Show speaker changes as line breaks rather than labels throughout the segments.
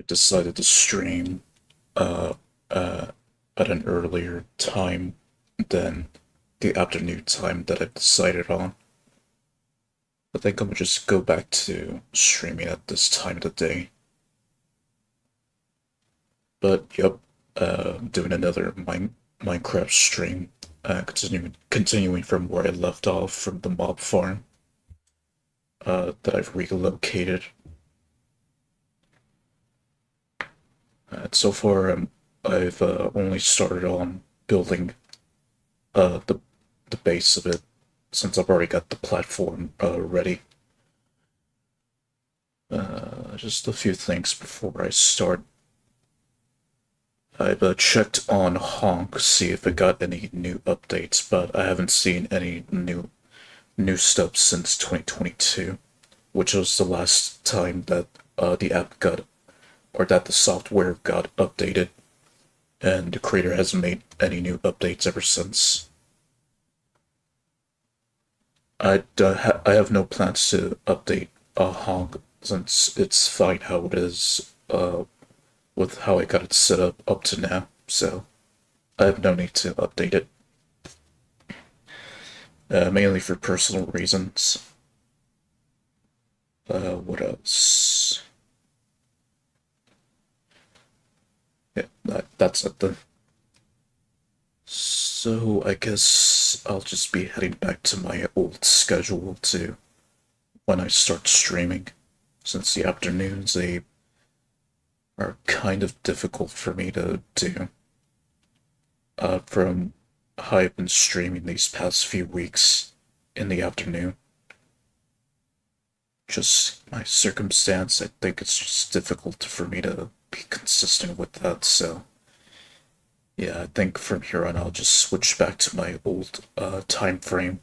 decided to stream uh, uh, at an earlier time than the afternoon time that I decided on. I think I'm gonna just go back to streaming at this time of the day. But yep, doing another Minecraft stream, continuing from where I left off from the mob farm that I've relocated. So far, I've only started on building the base of it since I've already got the platform ready. Just a few things before I start. I've checked on Honk, see if it got any new updates, but I haven't seen any new stuff since 2022, which was the last time that the app got or that the software got updated, and the creator hasn't made any new updates ever since. I have no plans to update Honk since it's fine how it is with how I got it set up to now, so I have no need to update it. Mainly for personal reasons. What else? Yeah, that's it then. So I guess I'll just be heading back to my old schedule to when I start streaming, since the afternoons they are kind of difficult for me to do. From how I've been streaming these past few weeks in the afternoon. Just my circumstance, I think it's just difficult for me to be consistent with that, so yeah, I think from here on I'll just switch back to my old time frame.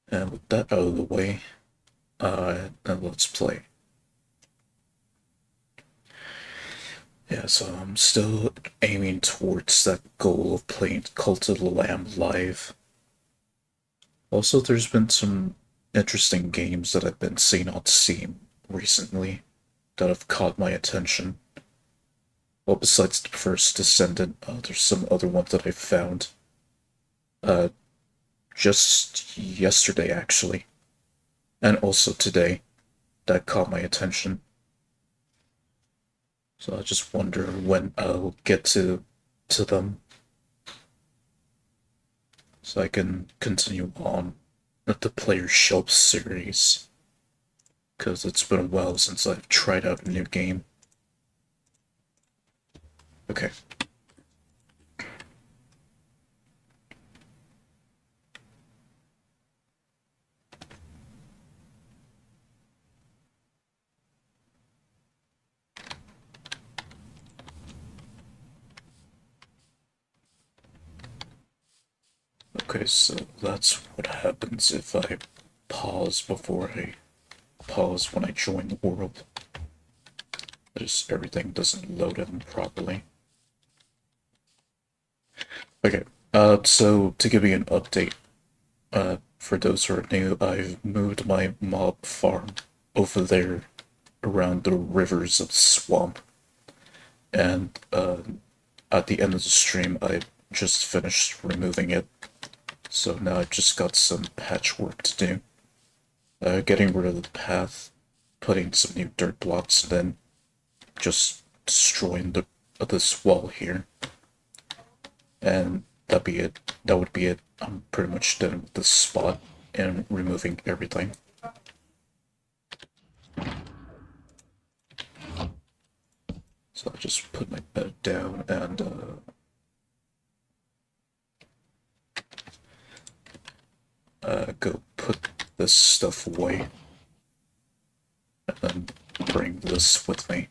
And with that out of the way, then let's play. Yeah, so I'm still aiming towards that goal of playing Cult of the Lamb live. Also, there's been some interesting games that I've been seeing on Steam recently that have caught my attention. Well, besides the first Descendant, there's some other ones that I found uh, just yesterday, actually, and also today that caught my attention. So I just wonder when I'll get to them so I can continue on with the Player Shelf series, because it's been a while since I've tried out a new game. Okay. Okay, so that's what happens if I pause before I pause when I join the world. Just everything doesn't load in properly. Okay, so to give you an update, for those who are new, I've moved my mob farm over there around the rivers of swamp, and at the end of the stream, I just finished removing it. So now I've just got some patchwork to do. Getting rid of the path, putting some new dirt blocks, and then just destroying this wall here. And that'd be it. That would be it. I'm pretty much done with this spot and removing everything. So I'll just put my bed down and go put this stuff away. And then bring this with me.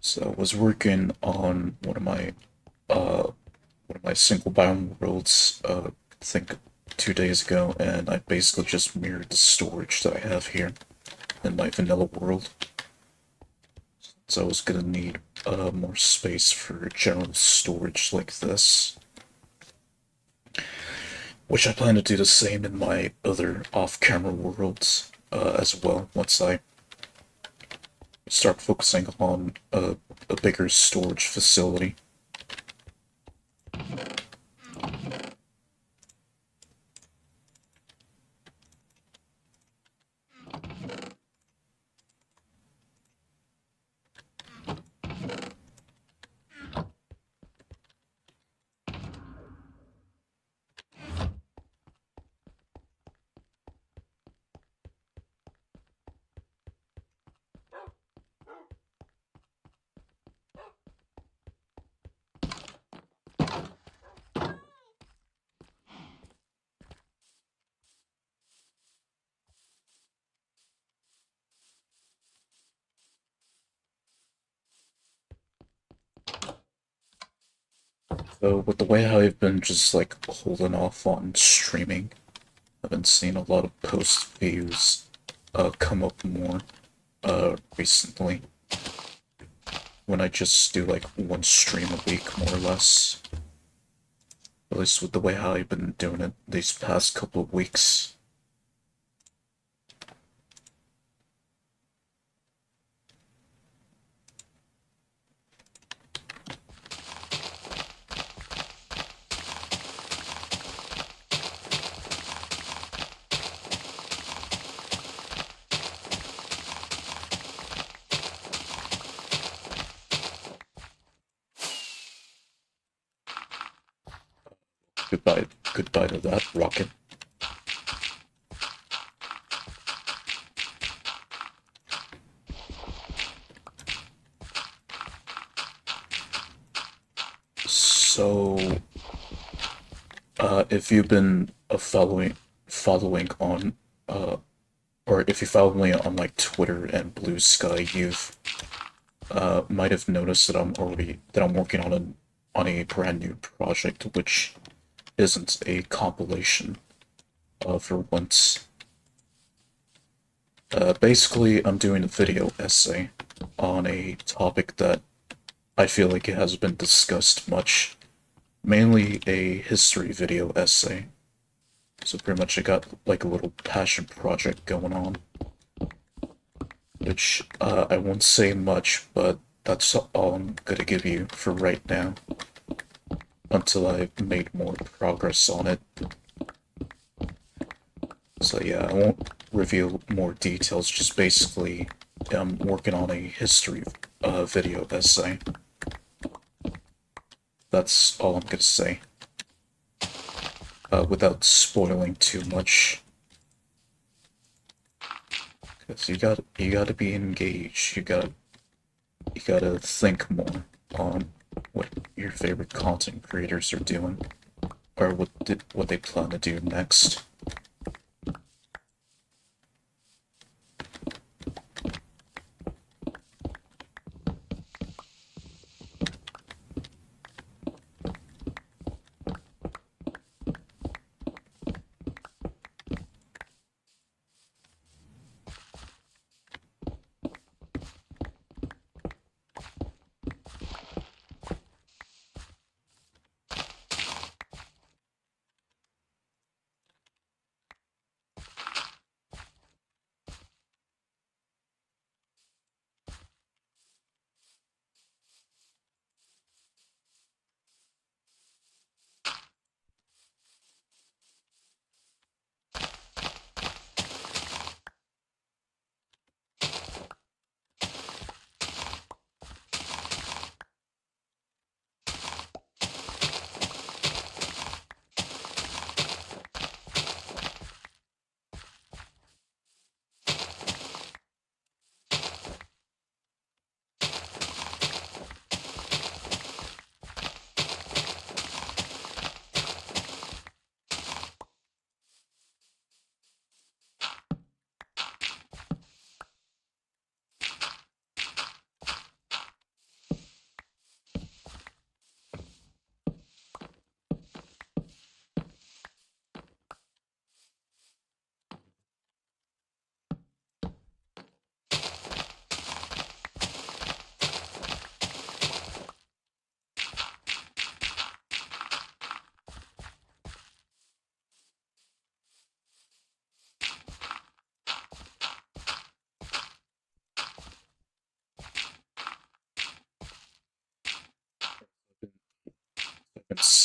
So I was working on uh one of my single biome worlds, I think 2 days ago, and I basically just mirrored the storage that I have here in my vanilla world. So I was gonna need more space for general storage like this, which I plan to do the same in my other off-camera worlds as well once I start focusing on a bigger storage facility. So with the way how I've been just like holding off on streaming, I've been seeing a lot of post views come up more recently when I just do like one stream a week more or less. At least with the way how I've been doing it these past couple of weeks. Goodbye, goodbye to that rocket. So, if you've been following on, or if you follow me on like Twitter and Blue Sky, you've might have noticed that I'm working on a brand new project, which isn't a compilation for once. Basically, I'm doing a video essay on a topic that I feel like it hasn't been discussed much, mainly a history video essay. So pretty much I got like a little passion project going on, which I won't say much, but that's all I'm gonna give you for right now, until I've made more progress on it. So yeah, I won't reveal more details, just basically I'm working on a history video essay. That's all I'm gonna say, without spoiling too much. Cause you gotta be engaged. You gotta think more on what your favorite content creators are doing, or what they plan to do next.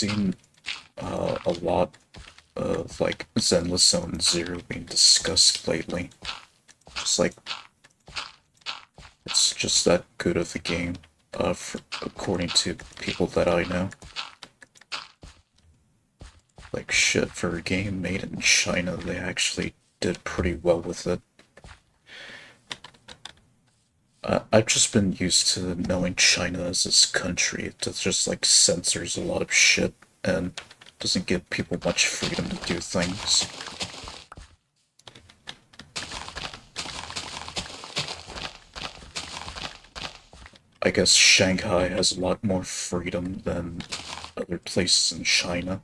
seen a lot of like Zenless Zone Zero being discussed lately. Just like it's just that good of a game, according to people that I know. Like shit, for a game made in China, they actually did pretty well with it. I've just been used to knowing China as this country that just like censors a lot of shit and doesn't give people much freedom to do things. I guess Shanghai has a lot more freedom than other places in China.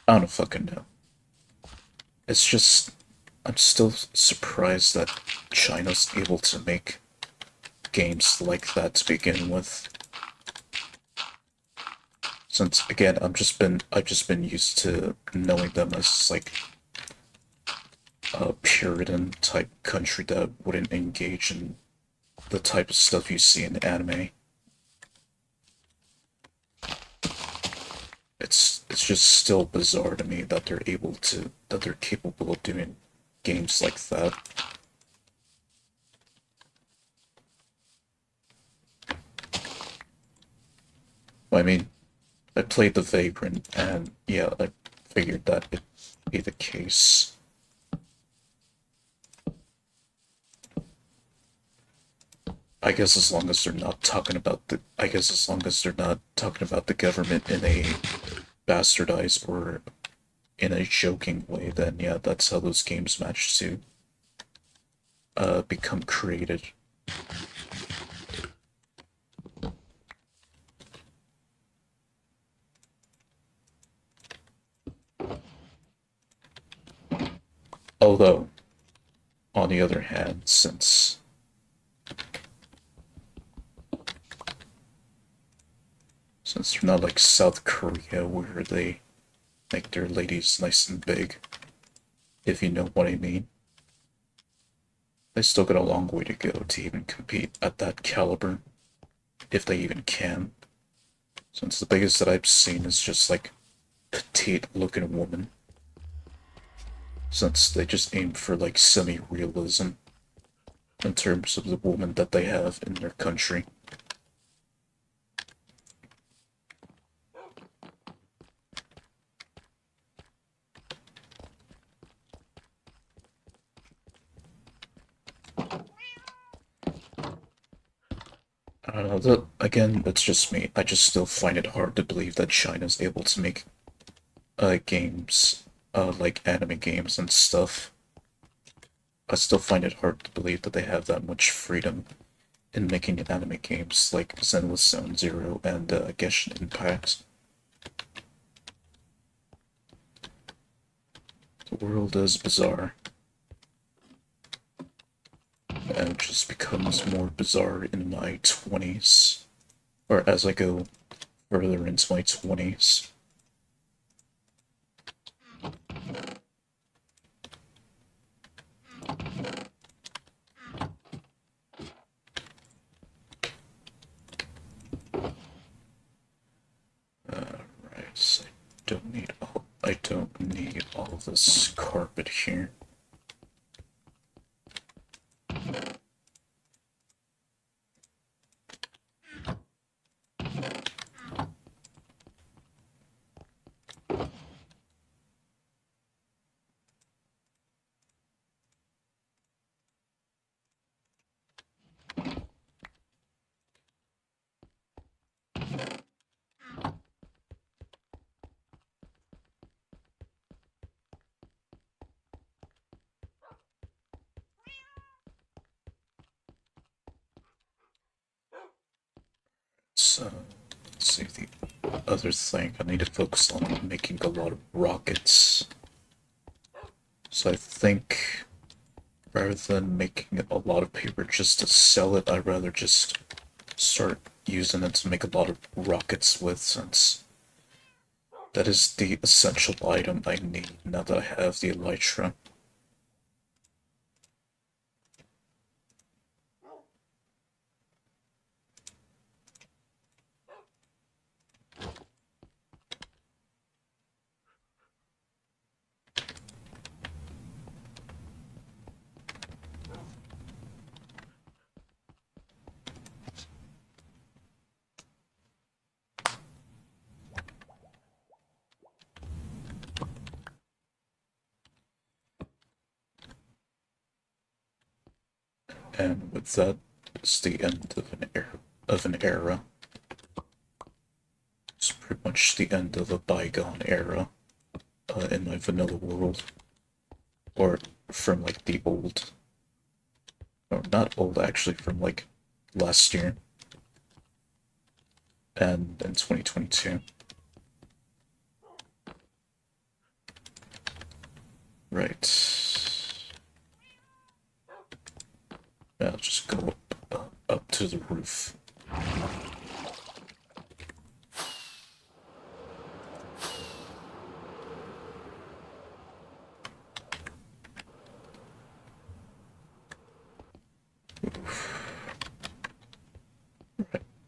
I don't fucking know. It's just, I'm still surprised that China's able to make games like that to begin with. Since again, I've just been used to knowing them as like a Puritan type country that wouldn't engage in the type of stuff you see in anime. It's just still bizarre to me that they're capable of doing games like that. I mean, I played The Vagrant, and yeah, I figured that it'd be the case. I guess as long as they're not talking about I guess as long as they're not talking about the government in a bastardized or in a joking way, then yeah, that's how those games manage to become created. Although, on the other hand, since they're not like South Korea where they make their ladies nice and big, if you know what I mean, they still got a long way to go to even compete at that caliber, if they even can. Since the biggest that I've seen is just like petite looking woman. Since they just aim for like semi-realism in terms of the woman that they have in their country. I don't know, again, that's just me. I just still find it hard to believe that China's able to make games, like anime games and stuff. I still find it hard to believe that they have that much freedom in making anime games like Zenless Zone Zero and Genshin Impact. The world is bizarre, and it just becomes more bizarre in my 20s, or as I go further into my 20s. Right, so I don't need all this carpet here. So, let's see, the other thing I need to focus on making a lot of rockets. So I think rather than making a lot of paper just to sell it, I'd rather just start using it to make a lot of rockets with, since that is the essential item I need now that I have the elytra. And with that, it's the end of an era. It's pretty much the end of a bygone era in my vanilla world. Or from like the old, or not old actually, from like last year and in 2022. Right. I'll just go up to the roof.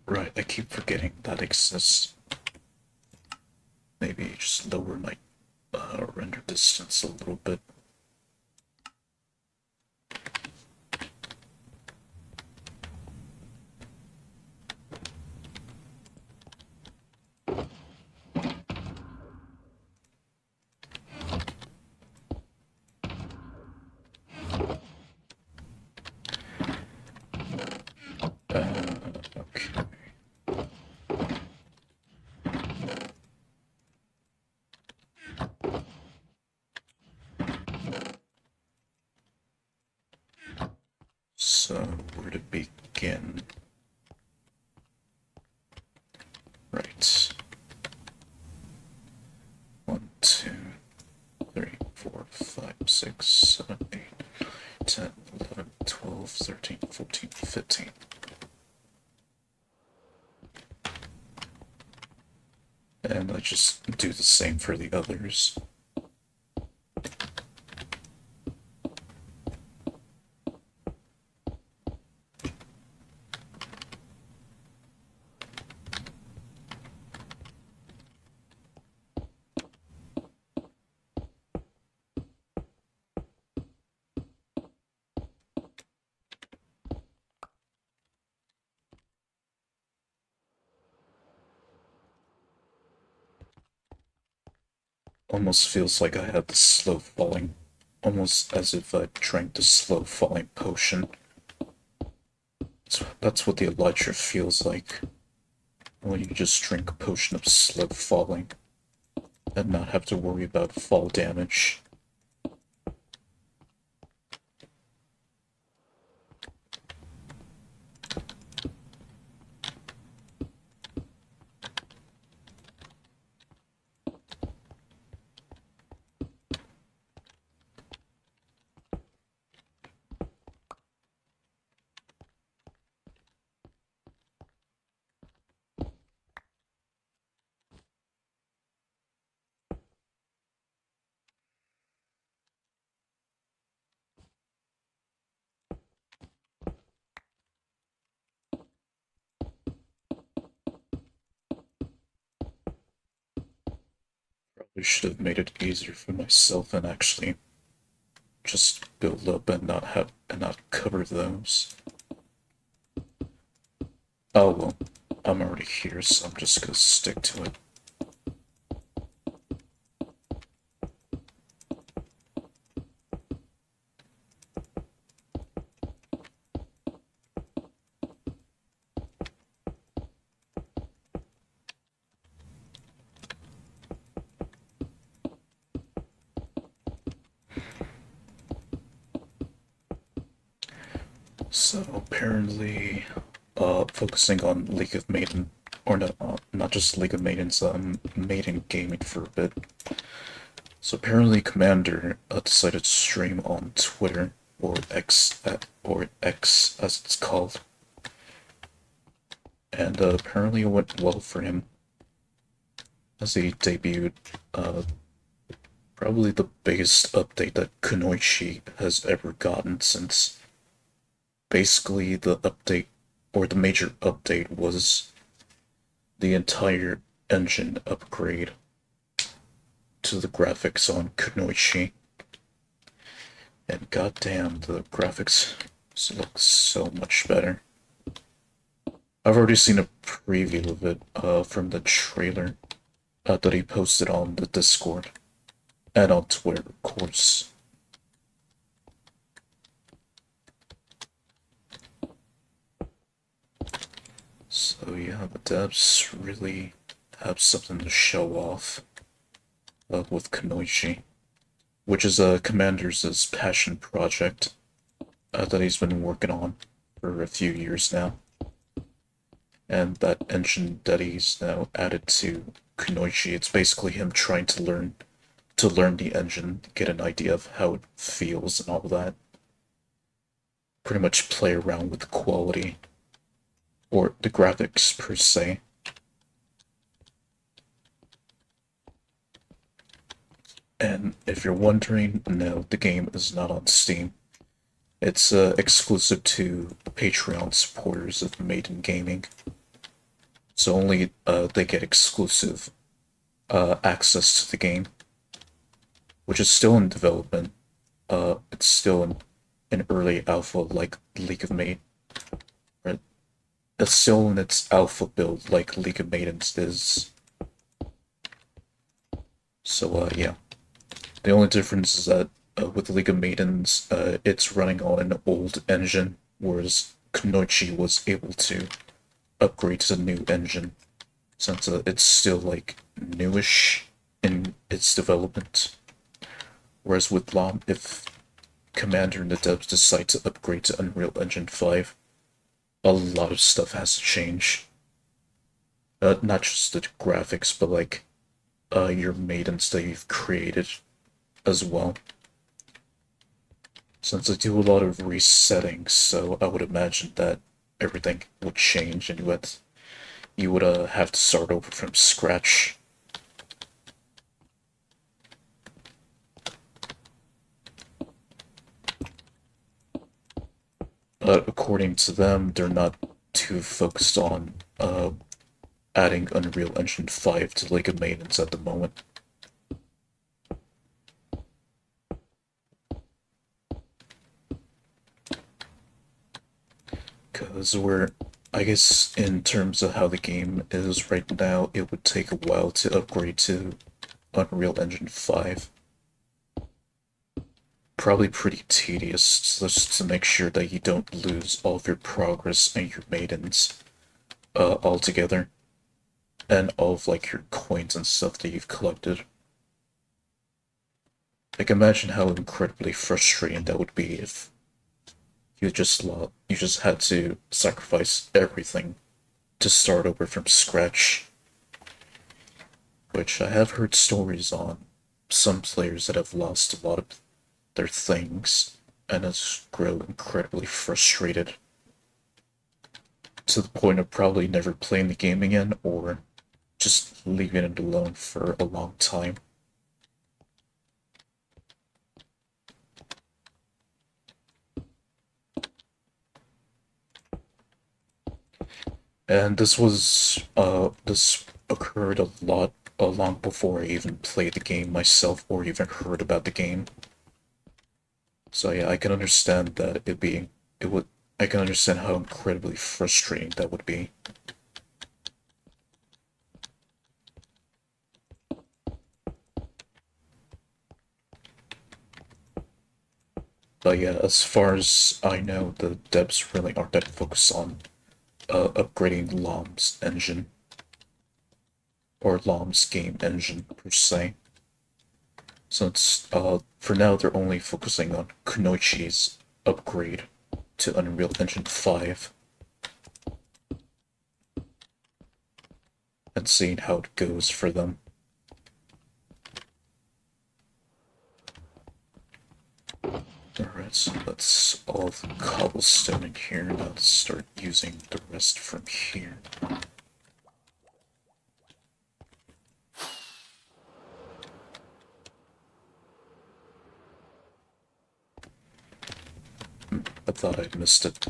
Right, I keep forgetting that exists. Maybe just lower my render distance a little bit. Okay. So, where to begin? Right. 1, 2, 3, 4, 5, 6, 7, 8, 10, 11, 12, 13, 14, 15. And I just do the same for the others. Almost feels like I had the slow falling, almost as if I drank the slow falling potion. That's what the Elytra feels like when you just drink a potion of slow falling and not have to worry about fall damage. Probably should have made it easier for myself and actually just build up and not cover those. Oh well, I'm already here, so I'm just gonna stick to it. So apparently, focusing on League of Maiden, or not just League of Maidens, Maiden Gaming for a bit. So apparently, Commander decided to stream on Twitter or X as it's called, and apparently it went well for him as he debuted probably the biggest update that Kunoichi has ever gotten since basically the update or the major update was the entire engine upgrade to the graphics on Kunoichi. And goddamn, the graphics look so much better. I've already seen a preview of it from the trailer that he posted on the Discord and on Twitter, of course. The devs really have something to show off with Kanoichi, which is Commander's passion project that he's been working on for a few years now. And that engine that he's now added to Kunoichi, it's basically him trying to learn the engine, get an idea of how it feels and all that. Pretty much play around with the quality or the graphics per se. And if you're wondering, no, the game is not on Steam. It's exclusive to Patreon supporters of Maiden Gaming. So only they get exclusive access to the game, which is still in development. It's still in early alpha, like League of Maidens. Right? It's still in its alpha build, like League of Maidens is. So yeah, the only difference is that with League of Maidens, it's running on an old engine, whereas Kunoichi was able to upgrade to the new engine, since it's still like newish in its development. Whereas with LOM, if Commander and the devs decide to upgrade to Unreal Engine 5, a lot of stuff has to change. Not just the graphics, but like your maidens that you've created as well. Since I do a lot of resetting, so I would imagine that everything would change and you would have to start over from scratch. But according to them, they're not too focused on adding Unreal Engine 5 to League of Maidens at the moment. Because I guess, in terms of how the game is right now, it would take a while to upgrade to Unreal Engine 5. Probably pretty tedious just to make sure that you don't lose all of your progress and your maidens altogether. And all of like your coins and stuff that you've collected. Like imagine how incredibly frustrating that would be if you just had to sacrifice everything to start over from scratch. Which I have heard stories on some players that have lost a lot of their things and has grown incredibly frustrated to the point of probably never playing the game again or just leaving it alone for a long time. And this occurred long before I even played the game myself or even heard about the game. So yeah, I can understand that I can understand how incredibly frustrating that would be. But yeah, as far as I know, the devs really aren't that focused on upgrading LOM's engine or LOM's game engine per se. Since for now they're only focusing on Kunoichi's upgrade to Unreal Engine 5 and seeing how it goes for them. Alright, so that's all the cobblestone in here. Now let's start using the rest from here. I thought I missed it.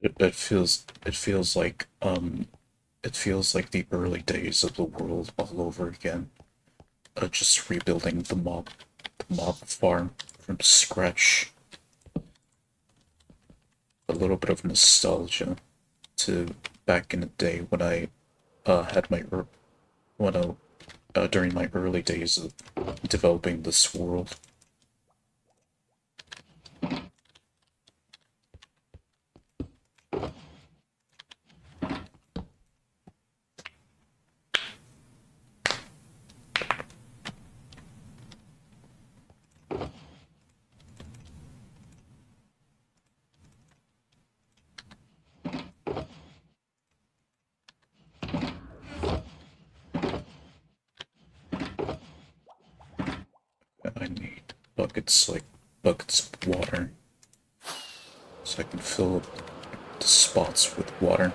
it feels like the early days of the world all over again. Just rebuilding the mob farm from scratch. A little bit of nostalgia to back in the day when I had my when I during my early days of developing this world. I need buckets of water so I can fill up the spots with water.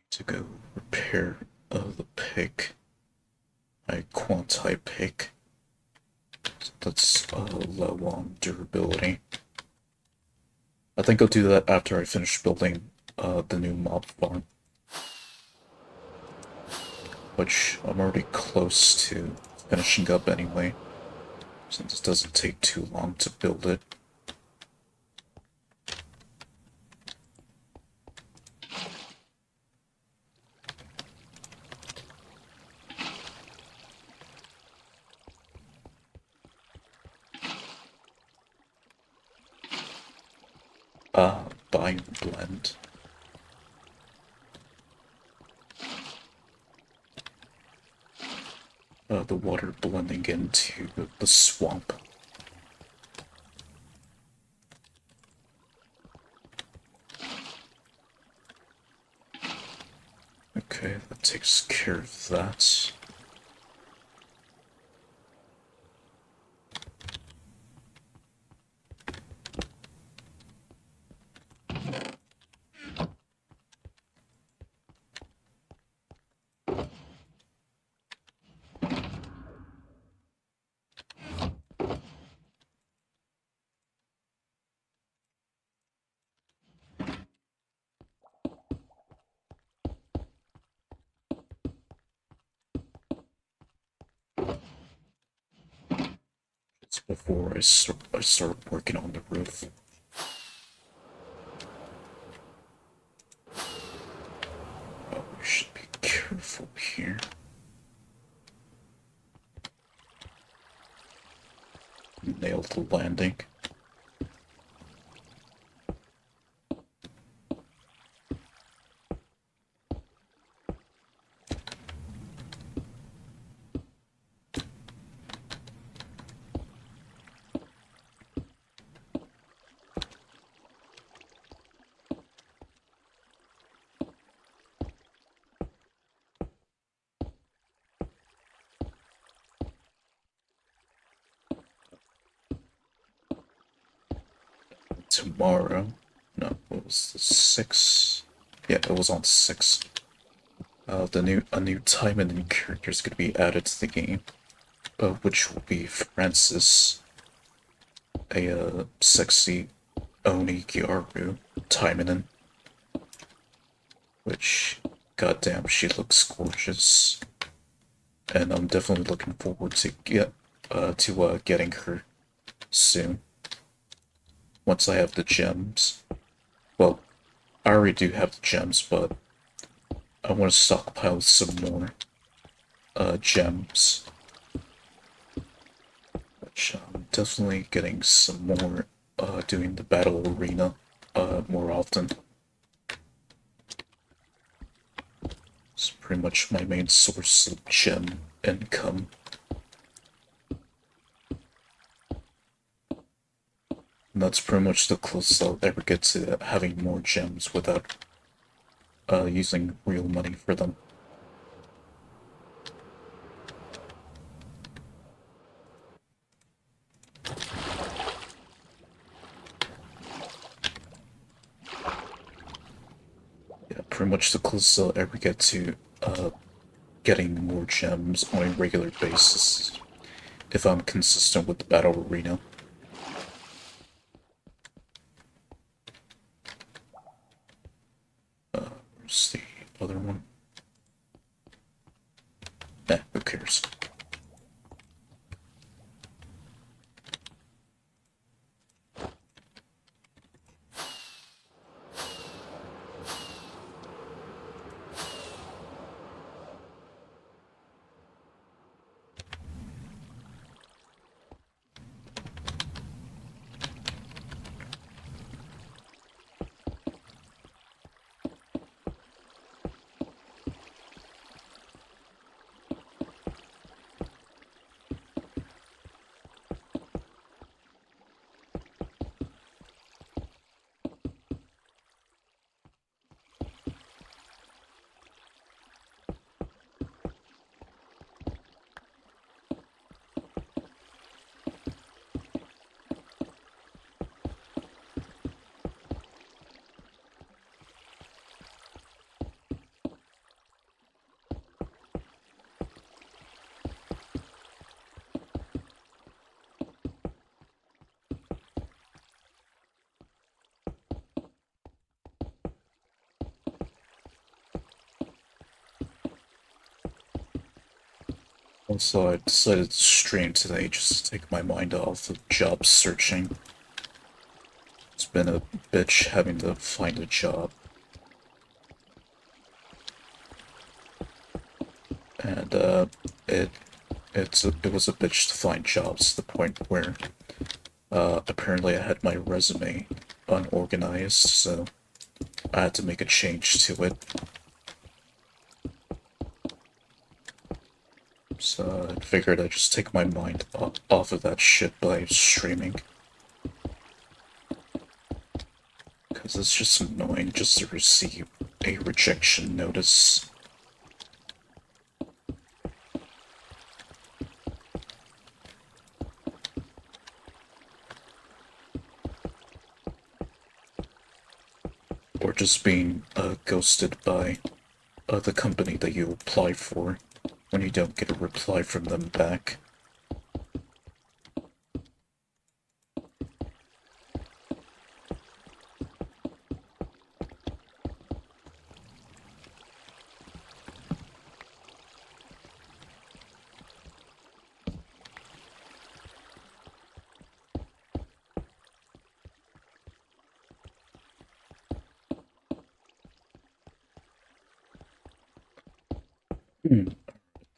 To go repair the pick. My quanti pick. That's low on durability. I think I'll do that after I finish building the new mob farm, which I'm already close to finishing up anyway, since it doesn't take too long to build it. Biome blend. The water blending into the swamp. Okay, that takes care of that. It's before I start working on the roof. Oh, we should be careful here. Nailed the landing. Tomorrow. No, it was the 6th. Yeah, it was on 6th. A new time and new character is going to be added to the game, which will be Francis, a sexy Oni Gyaru Taimanen, which, goddamn, she looks gorgeous, and I'm definitely looking forward to getting her soon. Once I have the gems. Well, I already do have the gems, but I want to stockpile some more gems. Which I'm definitely getting some more doing the battle arena more often. It's pretty much my main source of gem income. And that's pretty much the closest I'll ever get to having more gems without using real money for them. pretty much the closest I'll ever get to getting more gems on a regular basis if I'm consistent with the battle arena. Where's the other one? Eh, who cares? Also, I decided to stream today just to take my mind off of job searching. It's been a bitch having to find a job. And, it, it was a bitch to find jobs to the point where, apparently I had my resume unorganized, so I had to make a change to it. So I figured I'd just take my mind off of that shit by streaming. Because it's just annoying just to receive a rejection notice. Or just being ghosted by the company that you apply for when you don't get a reply from them back.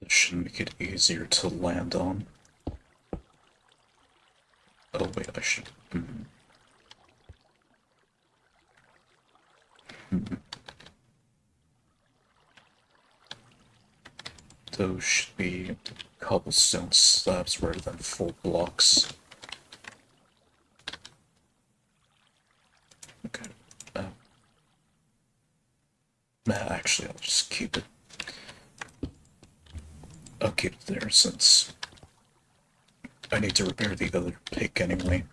That should make it easier to land on. Oh wait, I should... Those should be cobblestone slabs rather than full blocks. Okay. Actually, I'll just keep it. I'll keep it there since I need to repair the other pick anyway.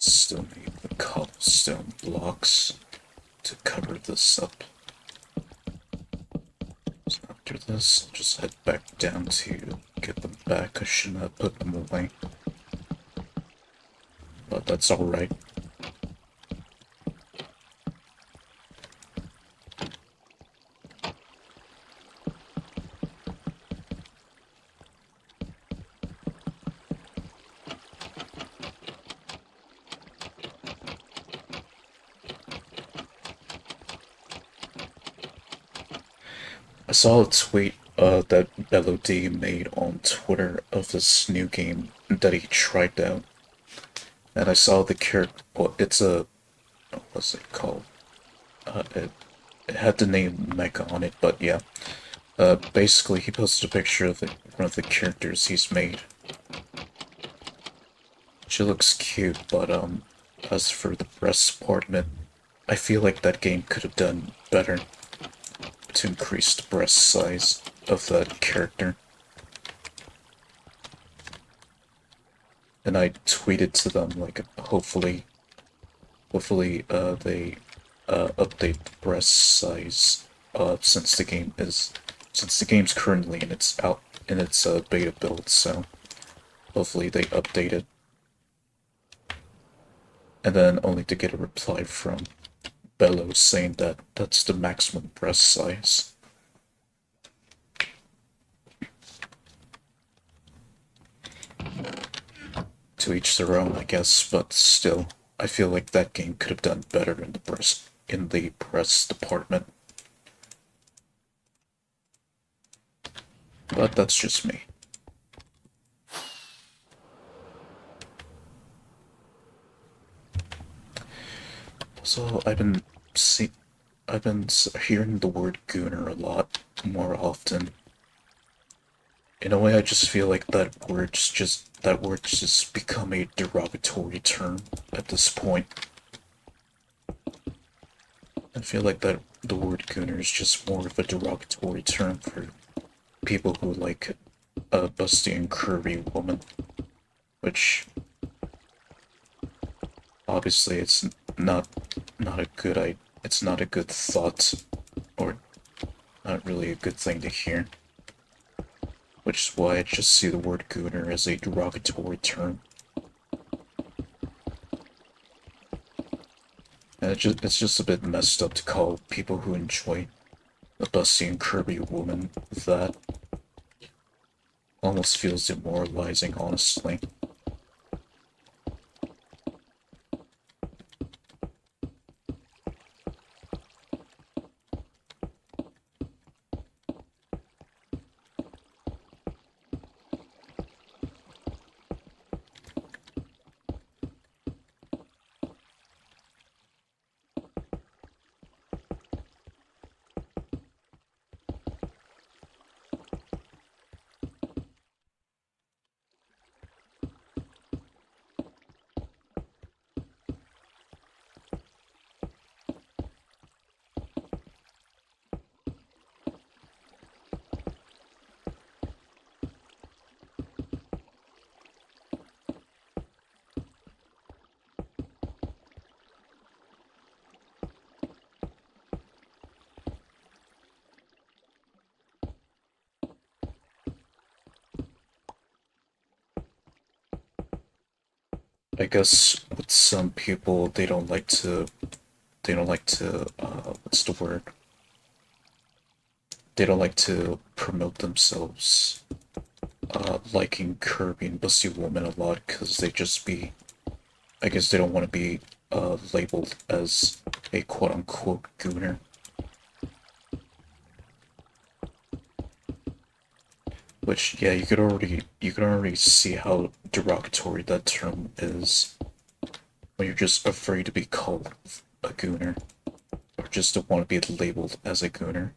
Still need the cobblestone blocks to cover this up. So after this, I'll just head back down to get them back. I shouldn't have put them away. But that's alright. I saw a tweet that LOD made on Twitter of this new game that he tried out, and I saw the character. Well, it's a what's it called? It had the name Mecha on it, but yeah. Basically, he posted a picture of one of the characters he's made. She looks cute, but as for the breast department, I feel like that game could have done better to increase the breast size of that character. And I tweeted to them like, hopefully, they update the breast size since the game's currently in its beta build, so hopefully they update it. And then only to get a reply from Bellows saying that that's the maximum breast size. To each their own, I guess, but still, I feel like that game could have done better in the breast department. But that's just me. So I've been hearing the word gooner a lot more often. In a way, I just feel like that word's just become a derogatory term at this point. I feel like that the word gooner is just more of a derogatory term for people who like a busty and curvy woman, which obviously not not a good it's not a good thought or not really a good thing to hear. Which is why I just see the word gooner as a derogatory term. And it's just a bit messed up to call people who enjoy a busty and curvy woman that. Almost feels demoralizing, honestly. I guess with some people, they don't like to, what's the word? They don't like to promote themselves, liking curvy and busty women a lot because I guess they don't want to be, labeled as a quote-unquote gooner. Which, yeah, you could already see how derogatory that term is when you're just afraid to be called a gooner, or just don't want to be labeled as a gooner.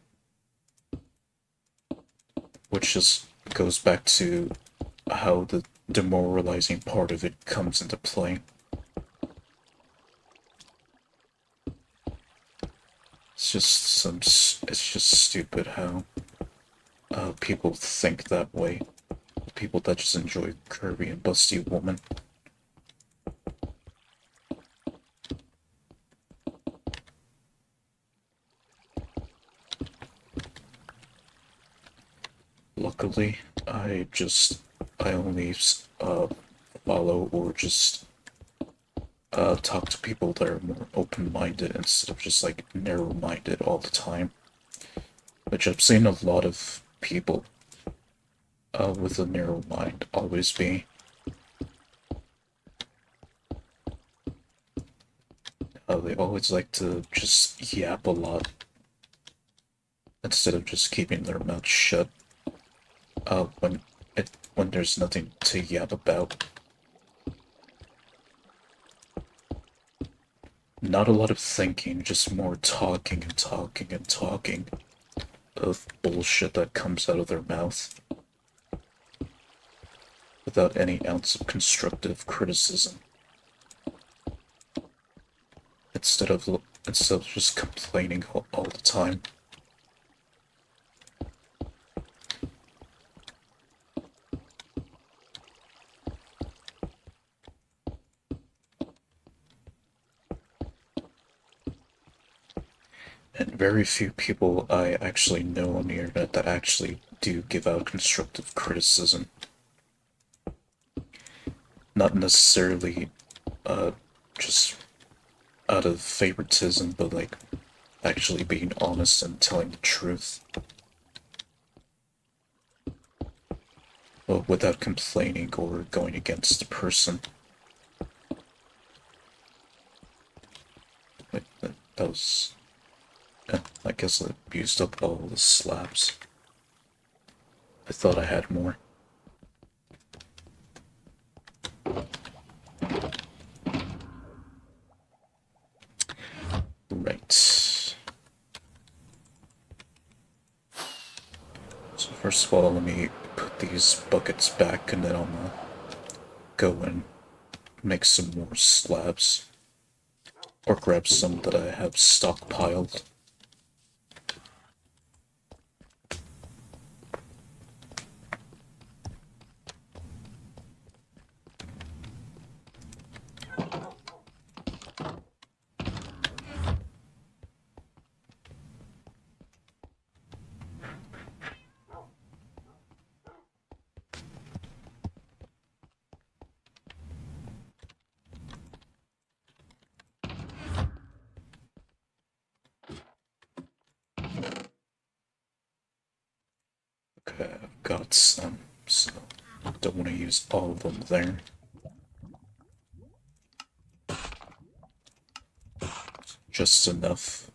Which just goes back to how the demoralizing part of it comes into play. It's just stupid how people think that way. People that just enjoy curvy and busty women. Luckily, I only follow or just talk to people that are more open-minded instead of just like narrow-minded all the time. Which I've seen a lot of people with a narrow mind always be. They always like to just yap a lot. instead of just keeping their mouth shut when when there's nothing to yap about. Not a lot of thinking, just more talking and talking and talking of bullshit that comes out of their mouth without any ounce of constructive criticism. Instead of just complaining all the time. And very few people I actually know on the internet that actually do give out constructive criticism. Not necessarily just out of favoritism, but like actually being honest and telling the truth. But without complaining or going against the person. Like, that was... I guess I used up all the slabs. I thought I had more. Right. So first of all, let me put these buckets back and then I'm gonna go and make some more slabs. Or grab some that I have stockpiled. Okay, I've got some, so don't want to use all of them there. Just enough.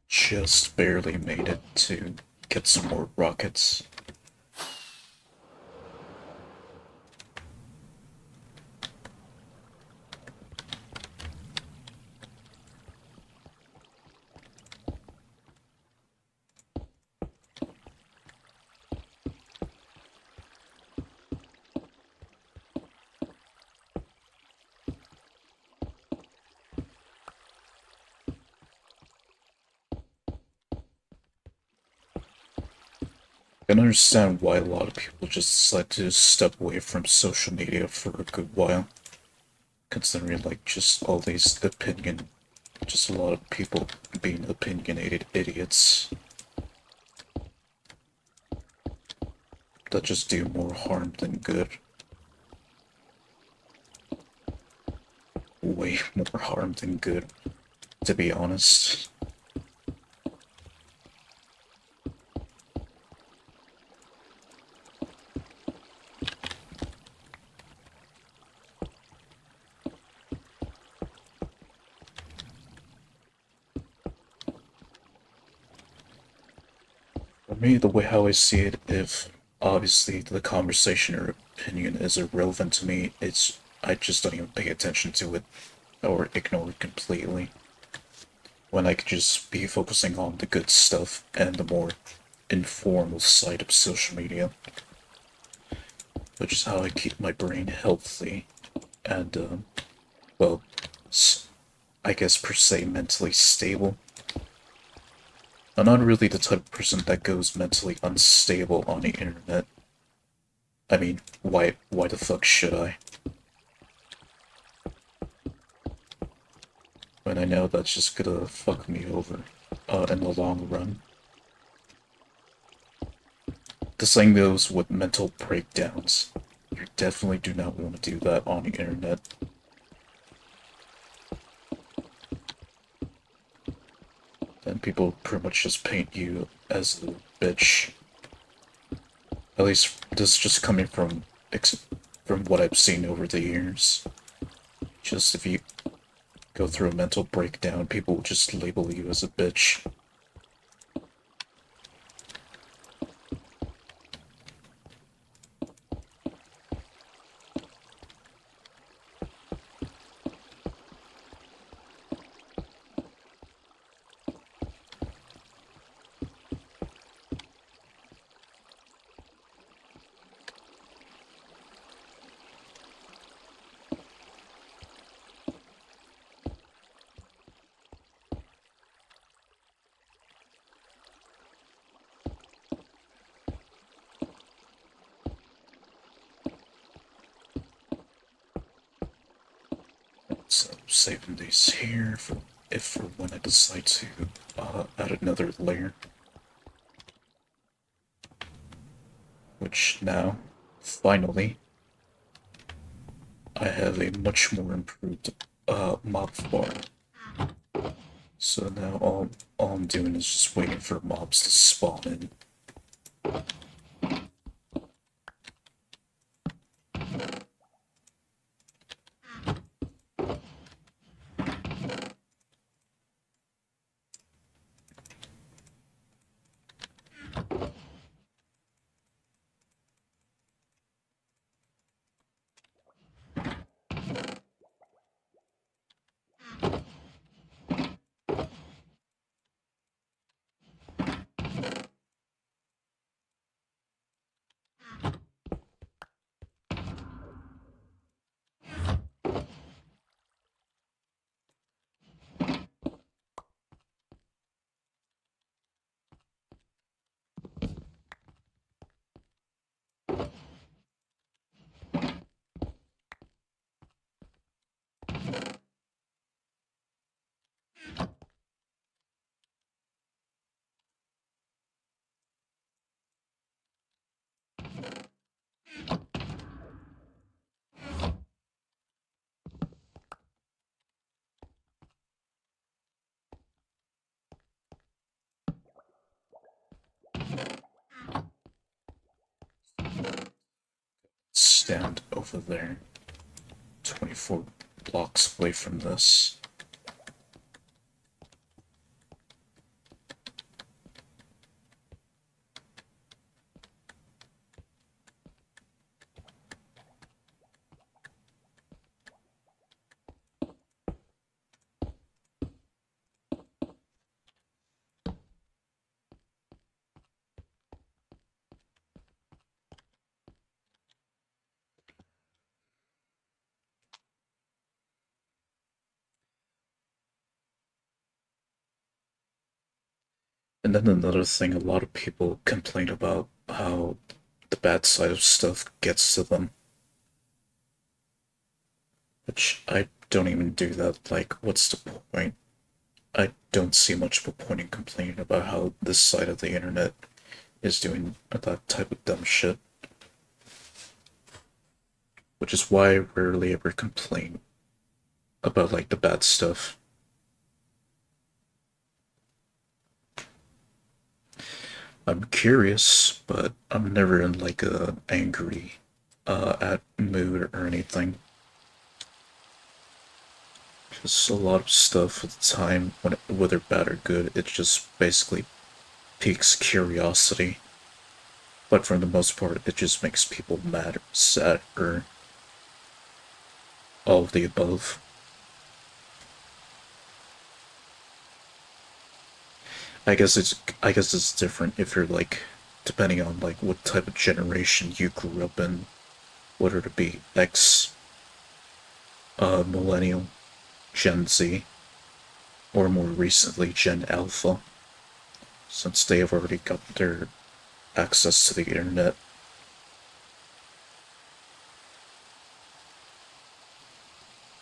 Just barely made it to get some more rockets. I can understand why a lot of people just decide to step away from social media for a good while. Considering like just all these just a lot of people being opinionated idiots that just do more harm than good. Way more harm than good, to be honest. For me, the way how I see it, if obviously the conversation or opinion is irrelevant to me, I just don't even pay attention to it or ignore it completely. When I could just be focusing on the good stuff and the more informal side of social media, which is how I keep my brain healthy and, well, I guess per se mentally stable. I'm not really the type of person that goes mentally unstable on the internet. I mean, why the fuck should I? And I know that's just gonna fuck me over in the long run. The same goes with mental breakdowns. You definitely do not want to do that on the internet. Then people pretty much just paint you as a bitch. At least this is just coming from what I've seen over the years. Just if you go through a mental breakdown, people will just label you as a bitch. So saving these here for if for when I decide to add another layer. Which now, finally, I have a much more improved mob farm. So now all I'm doing is just waiting for mobs to spawn in. Stand over there, 24 blocks away from this. And then another thing, a lot of people complain about how the bad side of stuff gets to them. Which I don't even do that. Like, what's the point? I don't see much of a point in complaining about how this side of the internet is doing that type of dumb shit. Which is why I rarely ever complain about, like, the bad stuff. I'm curious, but I'm never in, like, a angry at mood or anything. Just a lot of stuff at the time, whether bad or good, it just basically piques curiosity. But for the most part, it just makes people mad or sad or all of the above. I guess it's different if you're like depending on like what type of generation you grew up in, whether it be X, millennial, Gen Z, or more recently Gen Alpha, since they have already got their access to the internet.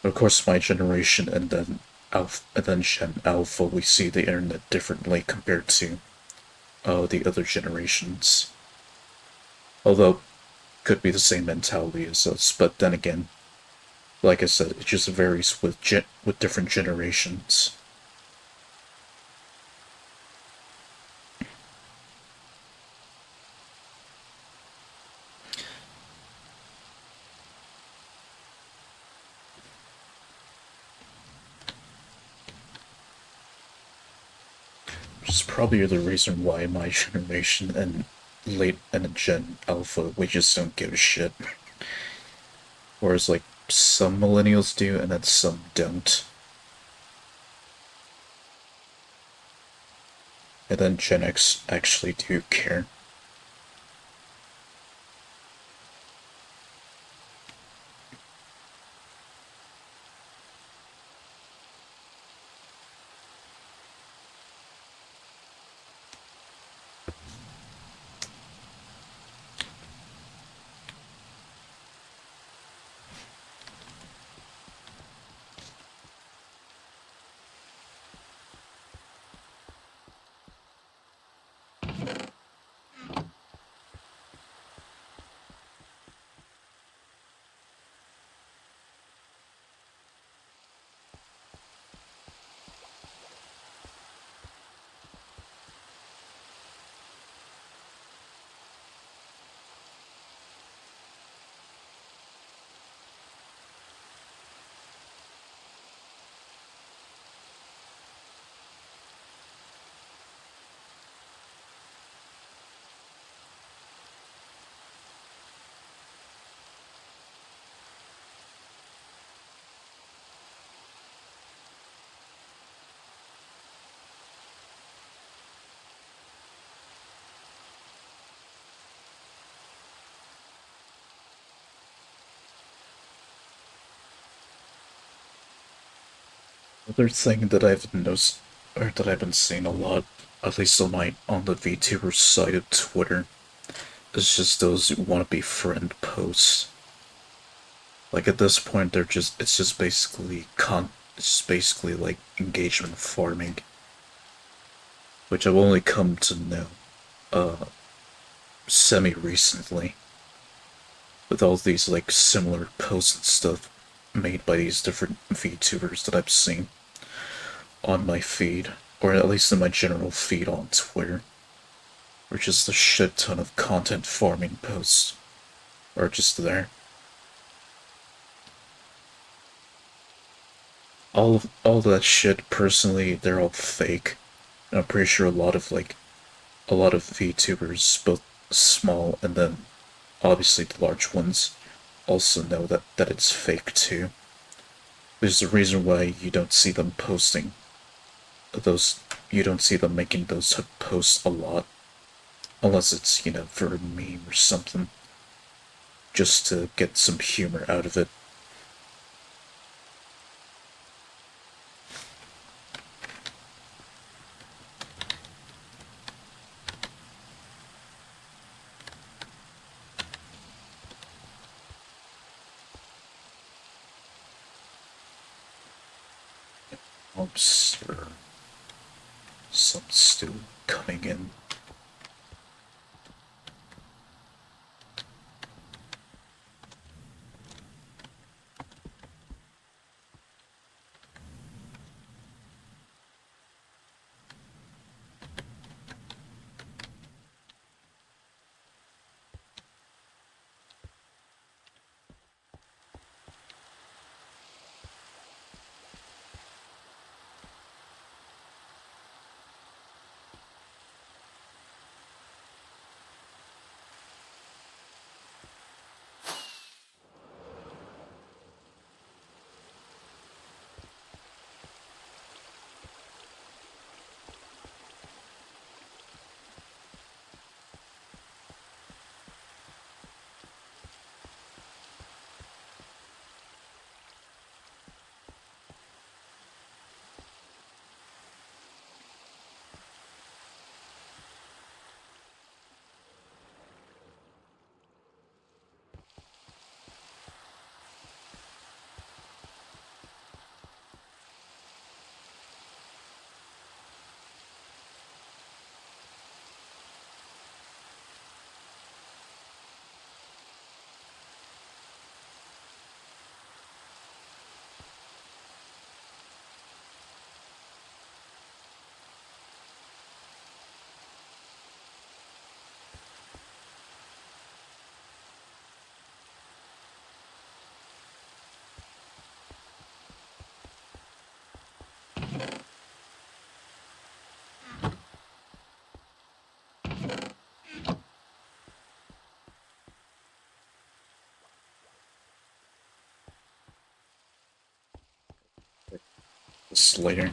Of course, my generation and then Alpha, and then Gen Alpha, we see the internet differently compared to the other generations. Although, could be the same mentality as us, but then again, like I said, it just varies with with different generations. Which is probably the reason why my generation and late and Gen Alpha, we just don't give a shit. Whereas, like, some millennials do, and then some don't. And then Gen X actually do care. Another thing that I've noticed, or that I've been seeing a lot, at least on the VTuber side of Twitter, is just those who want to be friend posts. Like at this point, it's just basically it's just basically like engagement farming, which I've only come to know semi recently, with all these like similar posts and stuff made by these different VTubers that I've seen on my feed, or at least in my general feed on Twitter, or just a shit ton of content farming posts are just there. All that shit, personally, they're all fake. And I'm pretty sure a lot of VTubers, both small and then obviously the large ones, also know that it's fake too. There's a reason why you don't see them posting those. You don't see them making those posts a lot, unless it's for a meme or something, just to get some humor out of it. Oops, or some stew coming in. This later.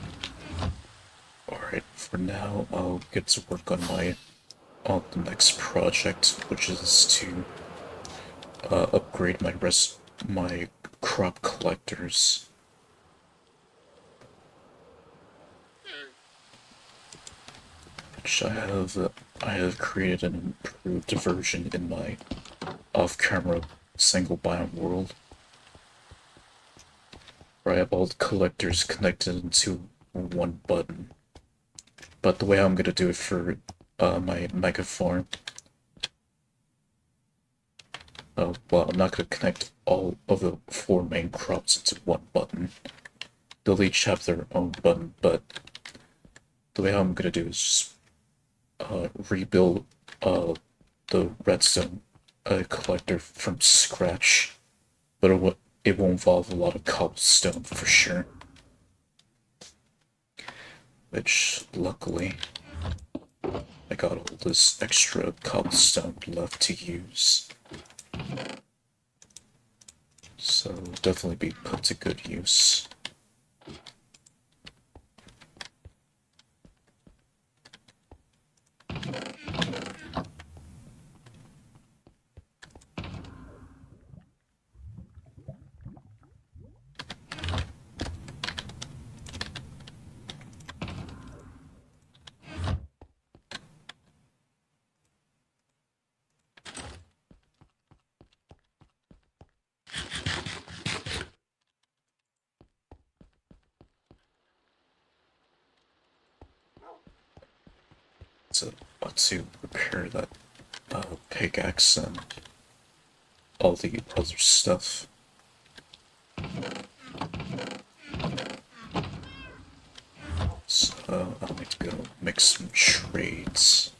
Alright, for now, I'll get to work on the next project, which is to upgrade my crop collectors. Which I have created an improved version in my off-camera single biome world, where I have all the collectors connected into one button. But the way I'm gonna do it for my mega farm, well, I'm not gonna connect all of the four main crops into one button. They'll each have their own button, but the way I'm gonna do is just rebuild the redstone collector from scratch, but it will involve a lot of cobblestone for sure. Which, luckily, I got all this extra cobblestone left to use. So, definitely be put to good use. So, to repair that pickaxe and all the other stuff. So, I'll need to go make some trades.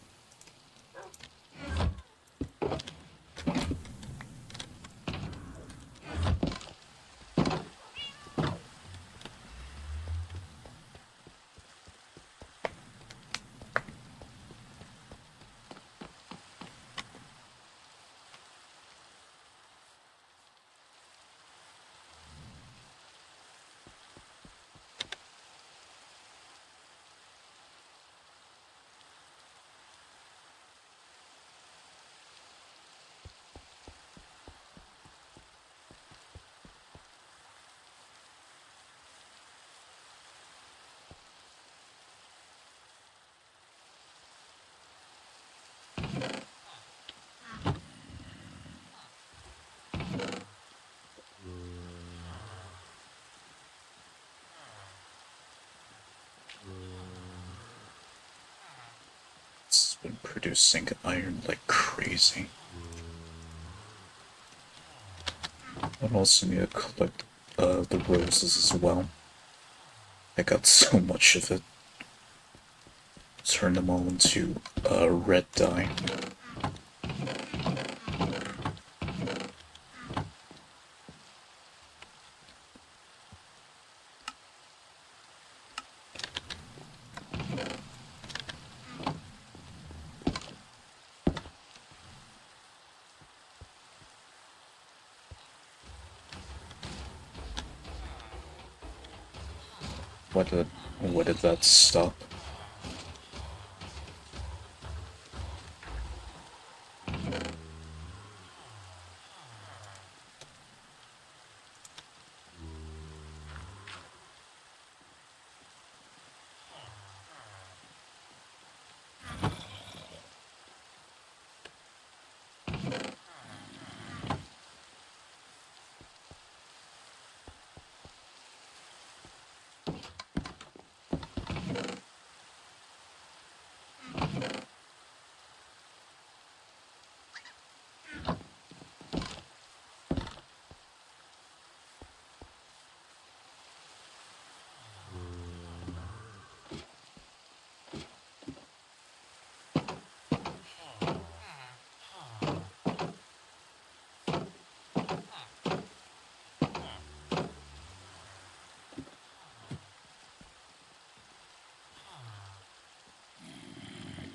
It's been producing iron like crazy. I also need to collect the roses as well. I got so much of it. Turn them all into red dye. What did that stop?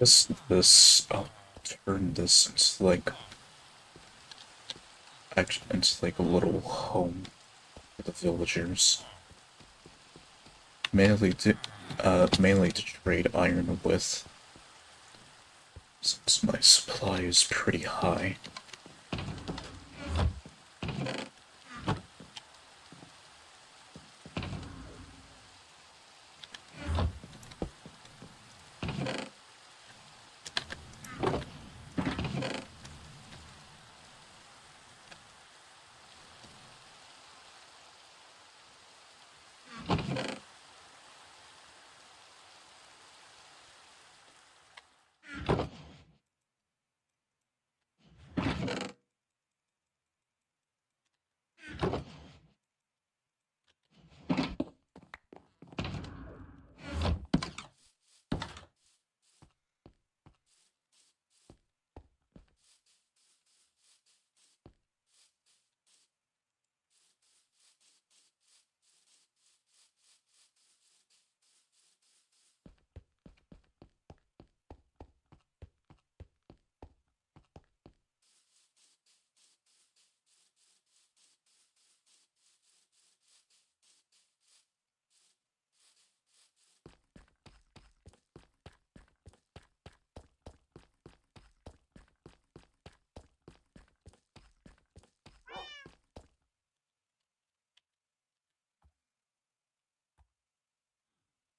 I'll turn this into like a little home for the villagers. Mainly to trade iron with, since my supply is pretty high.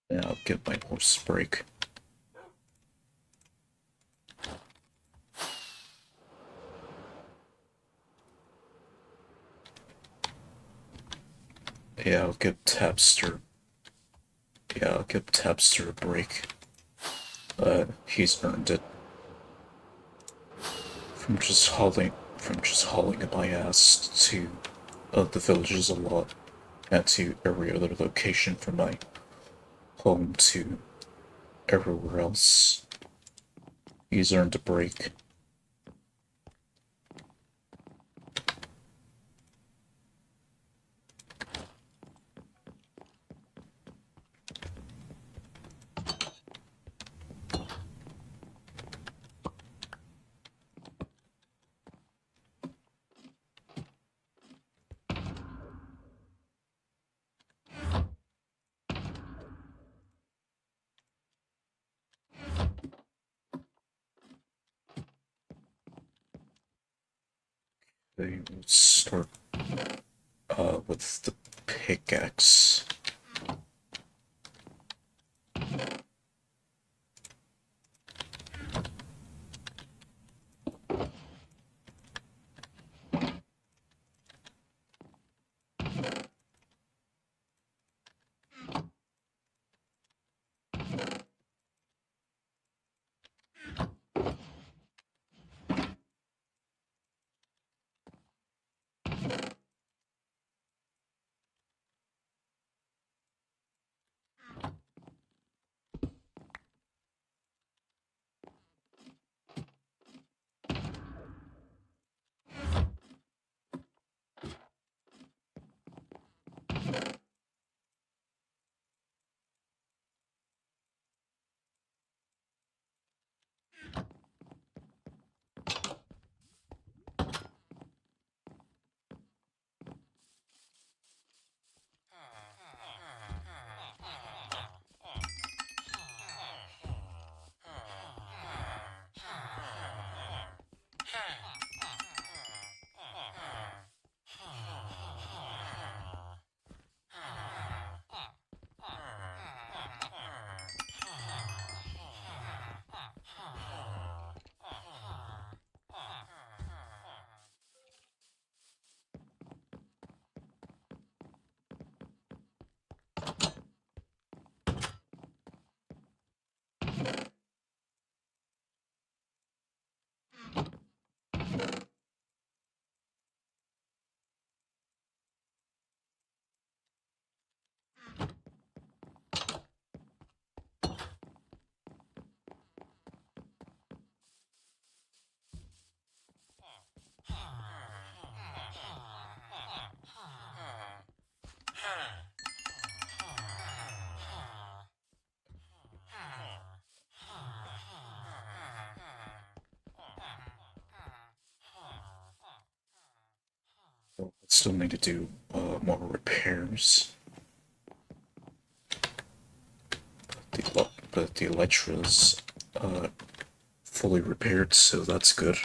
Yeah, I'll get my horse break. Yeah, I'll give Tapster. Yeah, I'll give Tapster a break. He's earned it from just hauling my ass to the villages a lot, and to every other location from my home to everywhere else. He's earned a break. They will start with the pickaxe. Still need to do more repairs. But the Elytra's fully repaired, so that's good.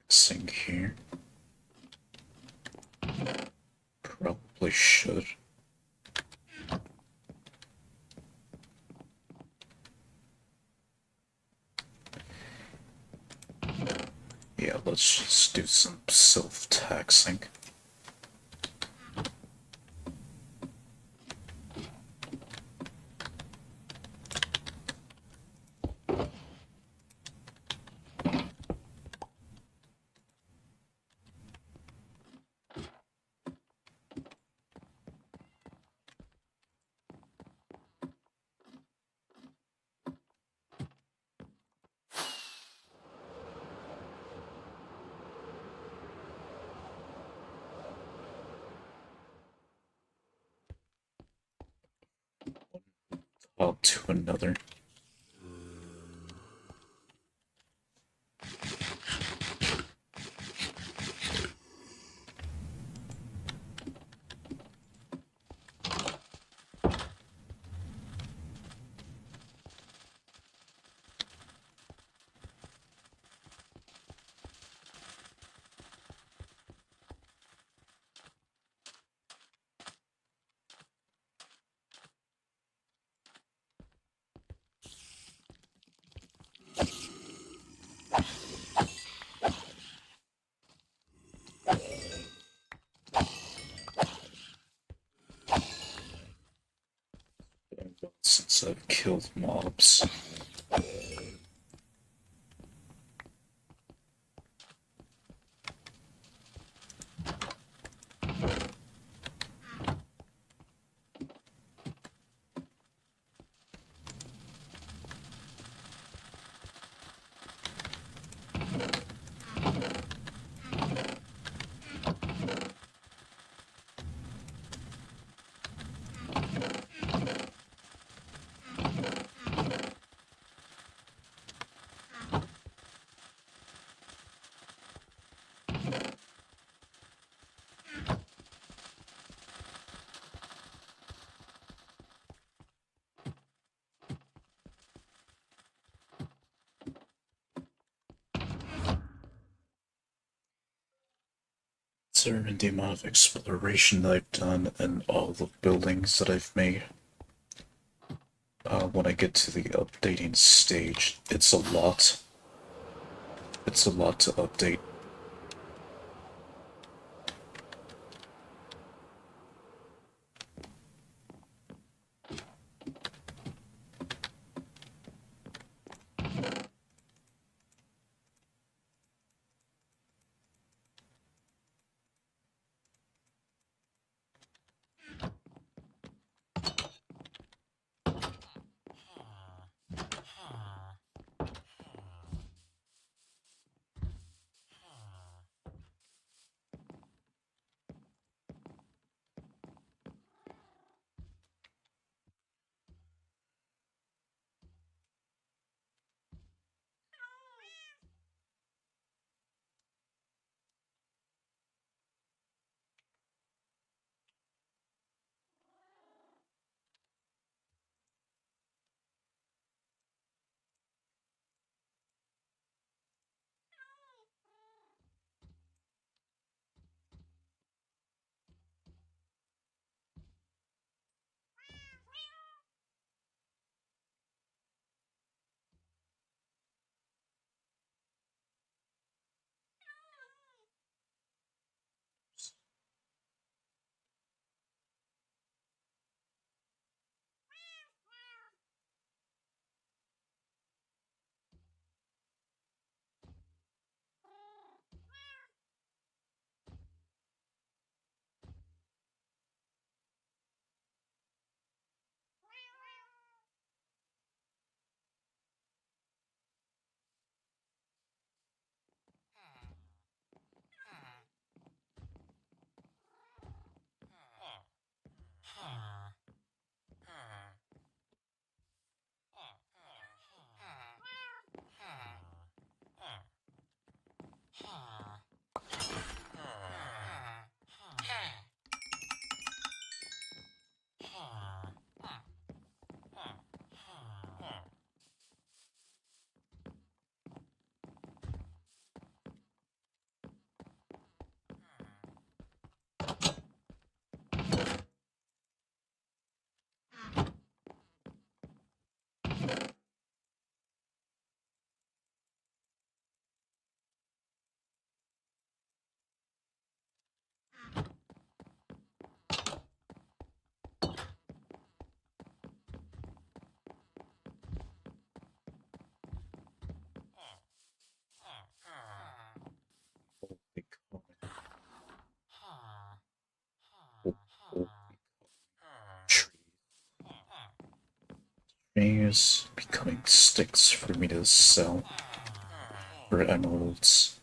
Taxing here. Probably should. Yeah, let's just do some self-taxing. I'll do another. Since I've killed mobs. Considering the amount of exploration that I've done and all the buildings that I've made, when I get to the updating stage, it's a lot. It's a lot to update. enemies becoming sticks for me to sell for emeralds.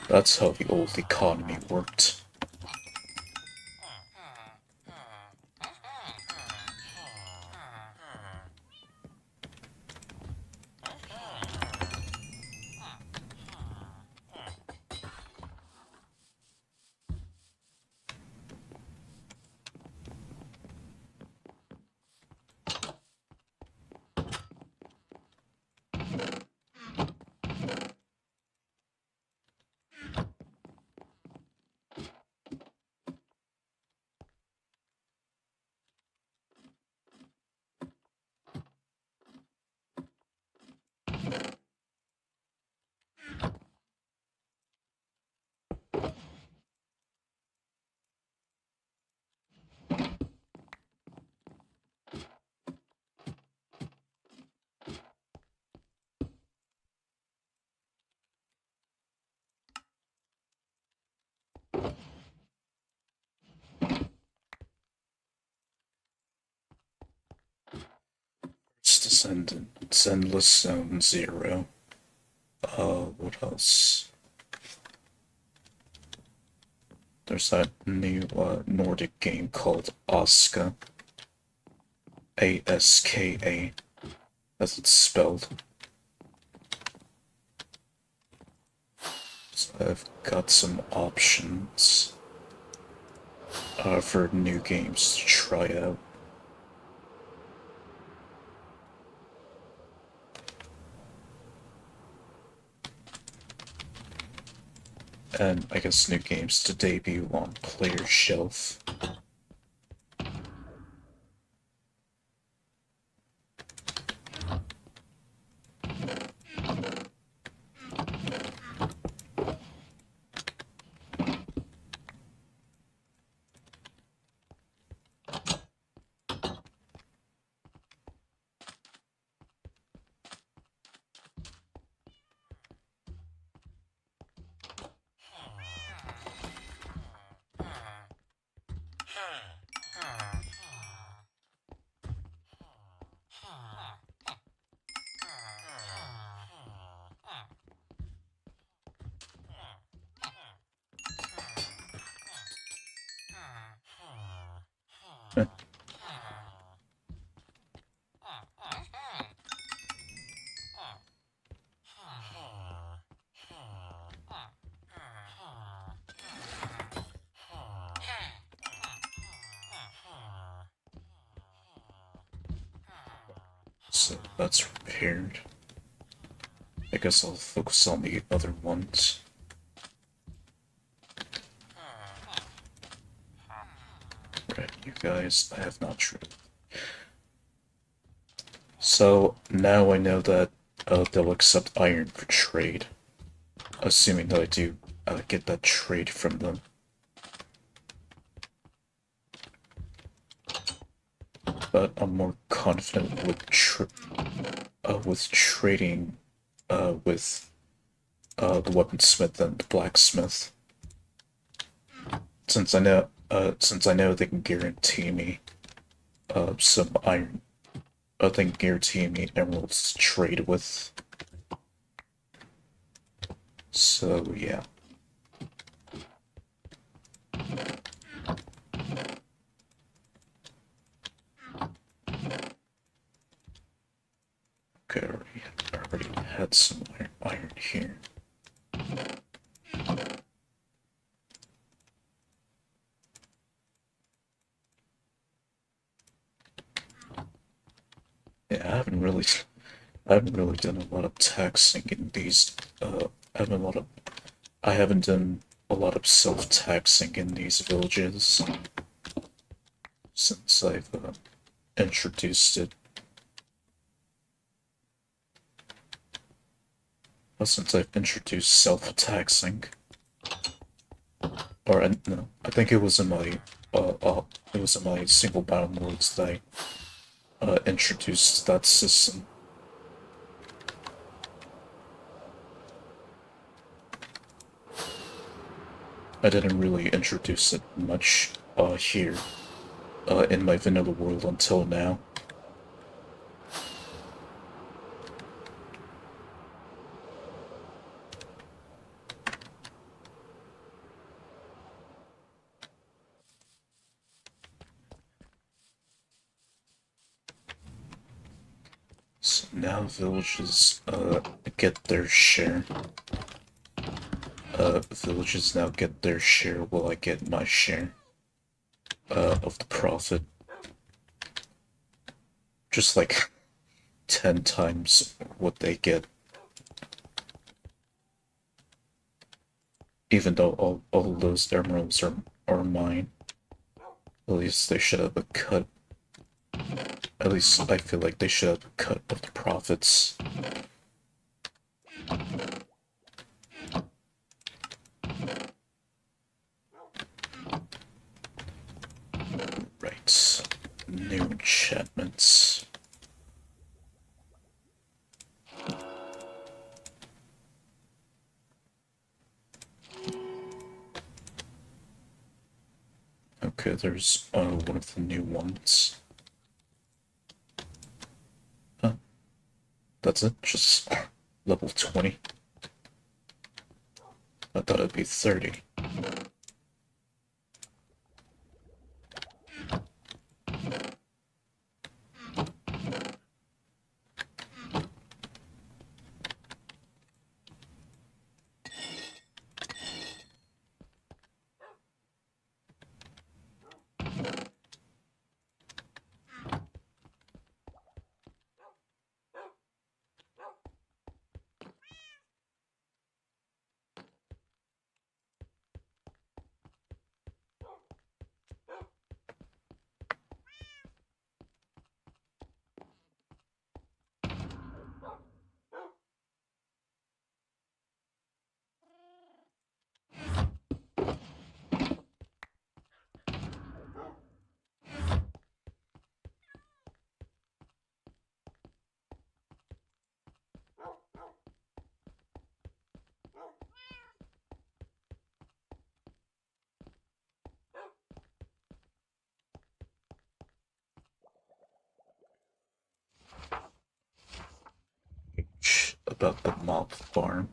That's how the old economy worked. First Descendant, Endless Zone Zero. What else? There's that new Nordic game called Aska. Aska, as it's spelled. So I've got some options for new games to try out. And I guess new games to debut on Player Shelf. So that's repaired. I guess I'll focus on the other ones. Right, you guys, I have not traded. So now I know that they'll accept iron for trade, assuming that I do get that trade from them. But I'm more confident with trading with the weaponsmith than the blacksmith, since I know they can guarantee me some iron. They can guarantee me emeralds to trade with. So yeah. Okay, I already had some iron here. Yeah, I haven't really done a lot of taxing in these. I haven't done a lot of self-taxing in these villages since I've introduced it. Since I've introduced self-taxing, or no, I think it was in my single battle modes that I introduced that system. I didn't really introduce it much here in my vanilla world until now. now villages get their share. Villages now get their share while I get my share of the profit. Just like 10 times what they get. Even though all those emeralds are mine. At least they should have a cut. At least I feel like they should have a cut of the profits. Right. New enchantments. Okay, there's one of the new ones. Huh. That's it? Just level 20. I thought it'd be 30. About the mob farm.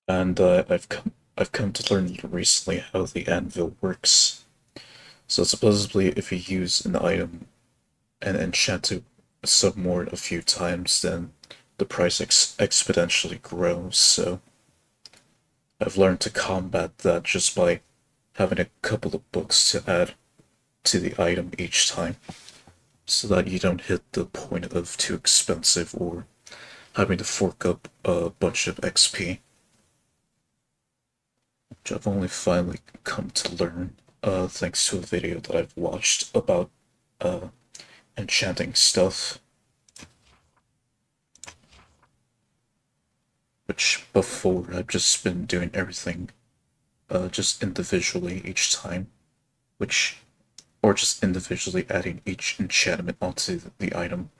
And I've come to learn recently how the anvil works. So supposedly, if you use an item and enchant it some more a few times, then the price exponentially grows. So I've learned to combat that just by having a couple of books to add to the item each time, so that you don't hit the point of too expensive or having to fork up a bunch of XP. Which I've only finally come to learn, thanks to a video that I've watched about uh, enchanting stuff. Which before I've just been doing everything just individually each time, which, or just individually adding each enchantment onto the item,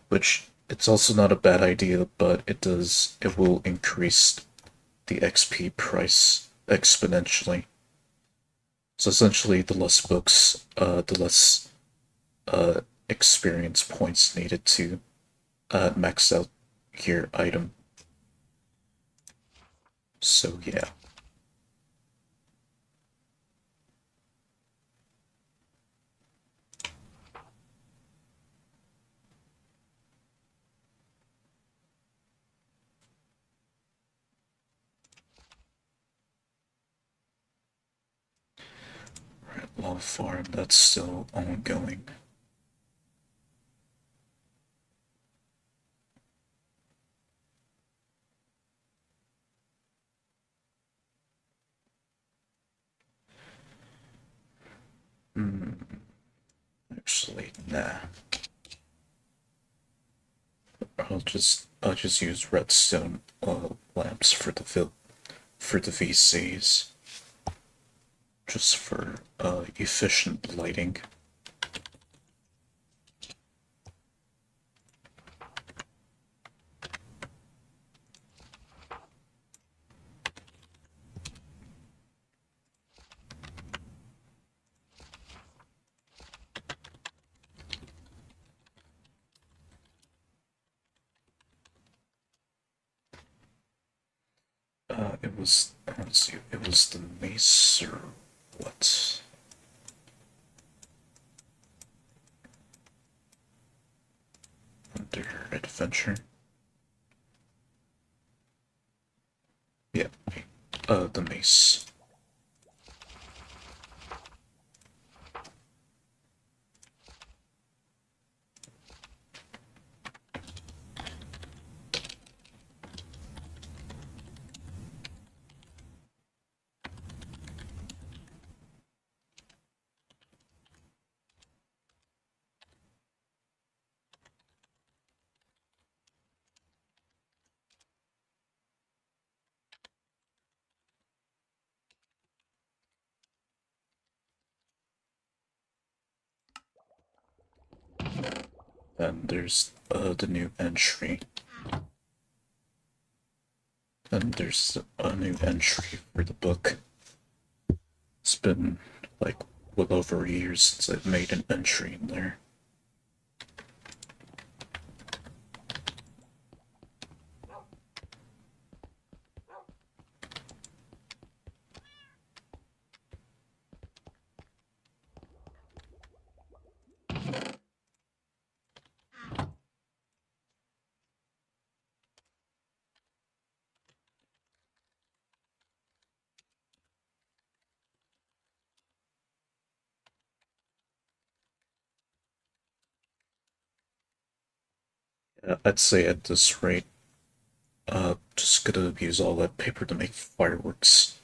which It's also not a bad idea, but it will increase the XP price exponentially. So essentially, the less books, the less experience points needed to max out your item. So yeah. Right, Love Farm, that's still ongoing. Hmm, actually, nah. I'll just use redstone lamps for the VCs, just for efficient lighting. It was, let's see, it was the mace or what? Under adventure. Yeah, the mace. And there's the new entry. And there's a new entry for the book. It's been like well over a year since I've made an entry in there. I'd say at this rate, just gonna use all that paper to make fireworks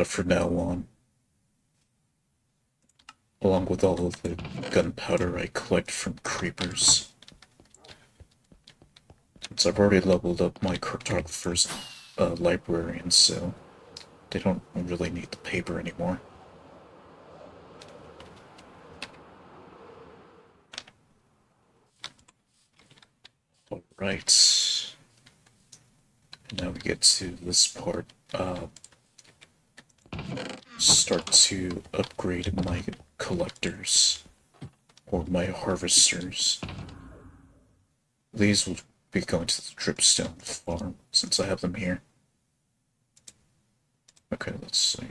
from now on, along with all of the gunpowder I collect from creepers. Since I've already leveled up my cartographer's librarian, so they don't really need the paper anymore. Alright. Now we get to this part. Start to upgrade my collectors or my harvesters. These will be going to the dripstone farm since I have them here. Okay, let's see.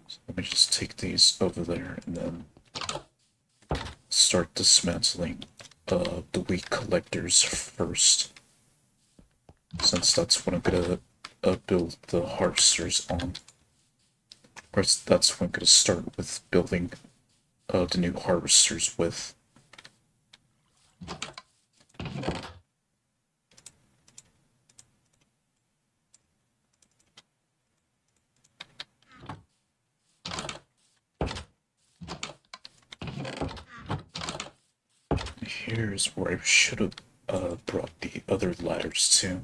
So let me just take these over there and then start dismantling the wheat collectors first, since that's what I'm gonna build the harvesters on. Or that's what I'm gonna start with building the new harvesters with. Here's where I should have brought the other ladders to.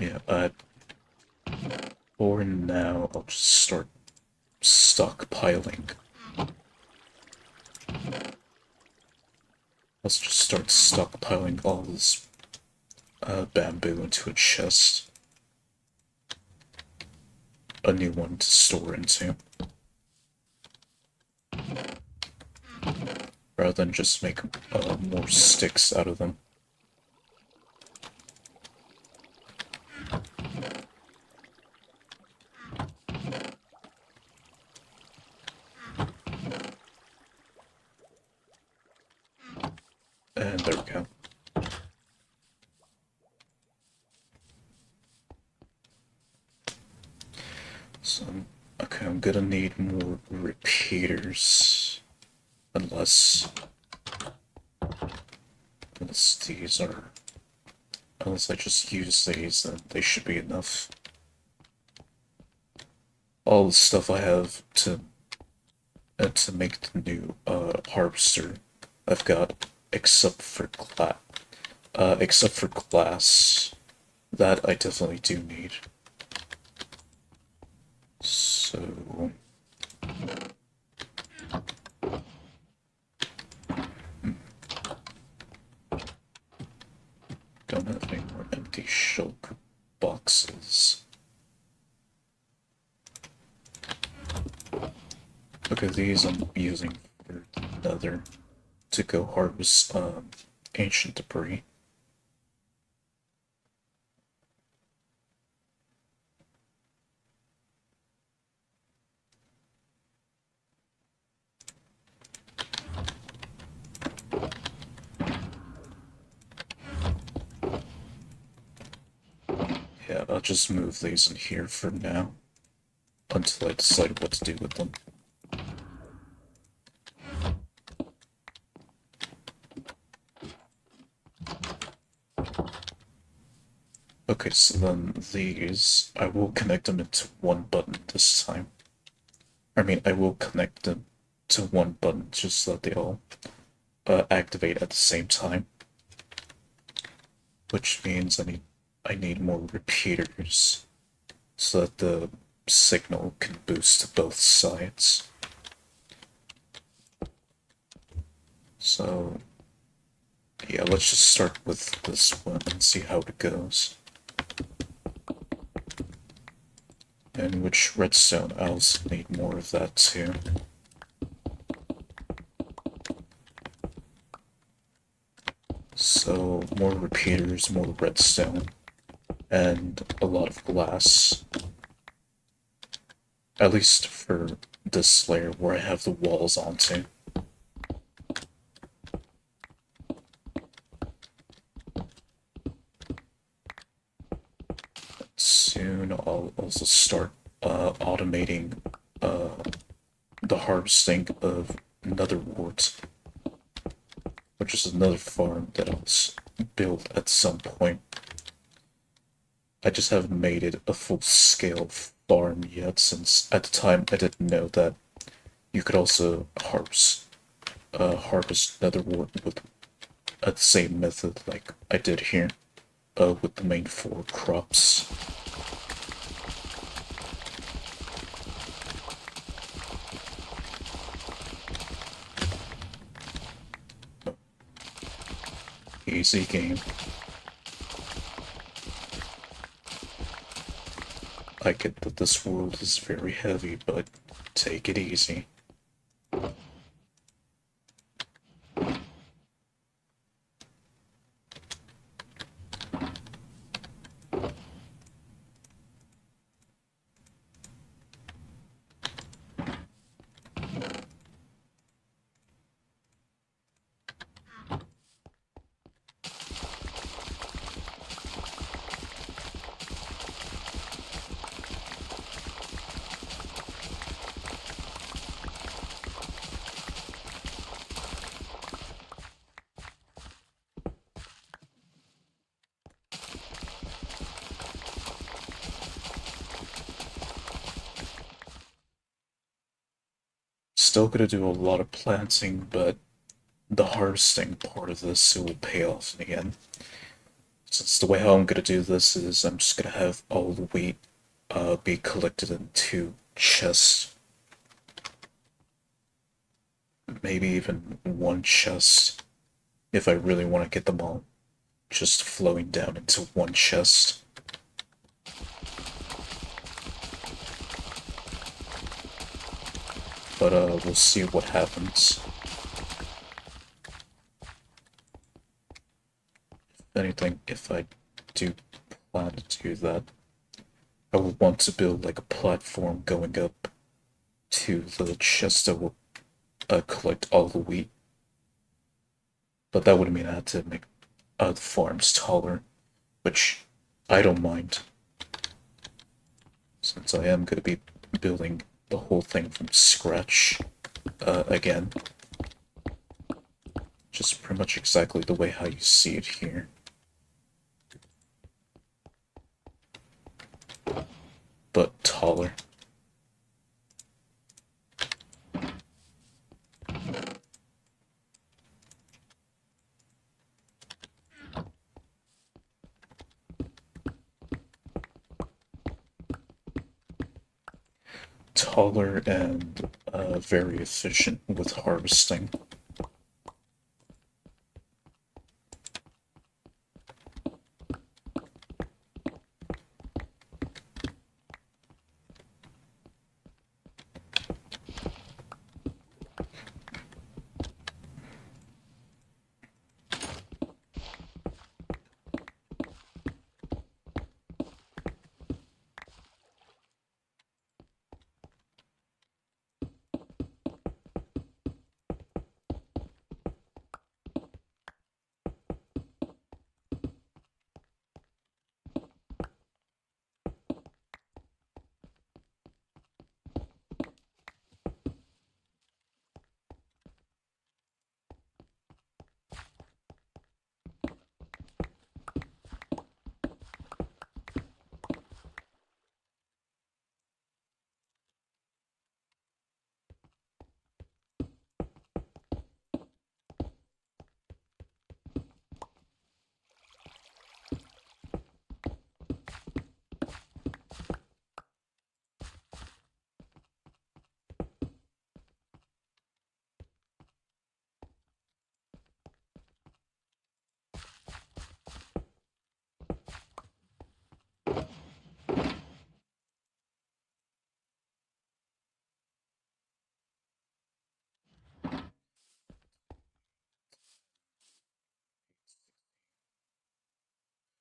Yeah, for now, I'll just start stockpiling. Let's just start stockpiling all this bamboo into a chest. A new one to store into. Rather than just make more sticks out of them. And there we go. So, okay, I'm gonna need more repeaters. Unless these are... Unless I just use these, then they should be enough. All the stuff I have to make the new harvester, I've got except for glass. That I definitely do need. So don't have any more empty shulk boxes. Okay, these I'm using for the nether to go harvest ancient debris. Yeah, I'll just move these in here for now until I decide what to do with them. Okay, so then these, I will connect them into one button this time. I mean, I will connect them to one button just so that they all activate at the same time. Which means I need more repeaters so that the signal can boost to both sides. So yeah, let's just start with this one and see how it goes. And which redstone, I also need more of that too. So more repeaters, more redstone, and a lot of glass. At least for this layer where I have the walls onto. Soon I'll also start automating the harvesting of nether wart, which is another farm that I'll build at some point. I just haven't made it a full-scale farm yet, since at the time I didn't know that you could also harvest nether wart with the same method like I did here, with the main 4 crops. Easy game. I get that this world is very heavy, but take it easy. Still gonna do a lot of planting, but the harvesting part of this will pay off in the end. Since the way how I'm gonna do this is I'm just gonna have all the wheat be collected in two chests, maybe even one chest if I really want to get them all just flowing down into one chest. But we'll see what happens. If anything, if I do plan to do that, I would want to build like a platform going up to the chest that will collect all the wheat. But that would mean I had to make the farms taller, which I don't mind, since I am going to be building the whole thing from scratch again. Just pretty much exactly the way how you see it here. But taller. Taller and very efficient with harvesting.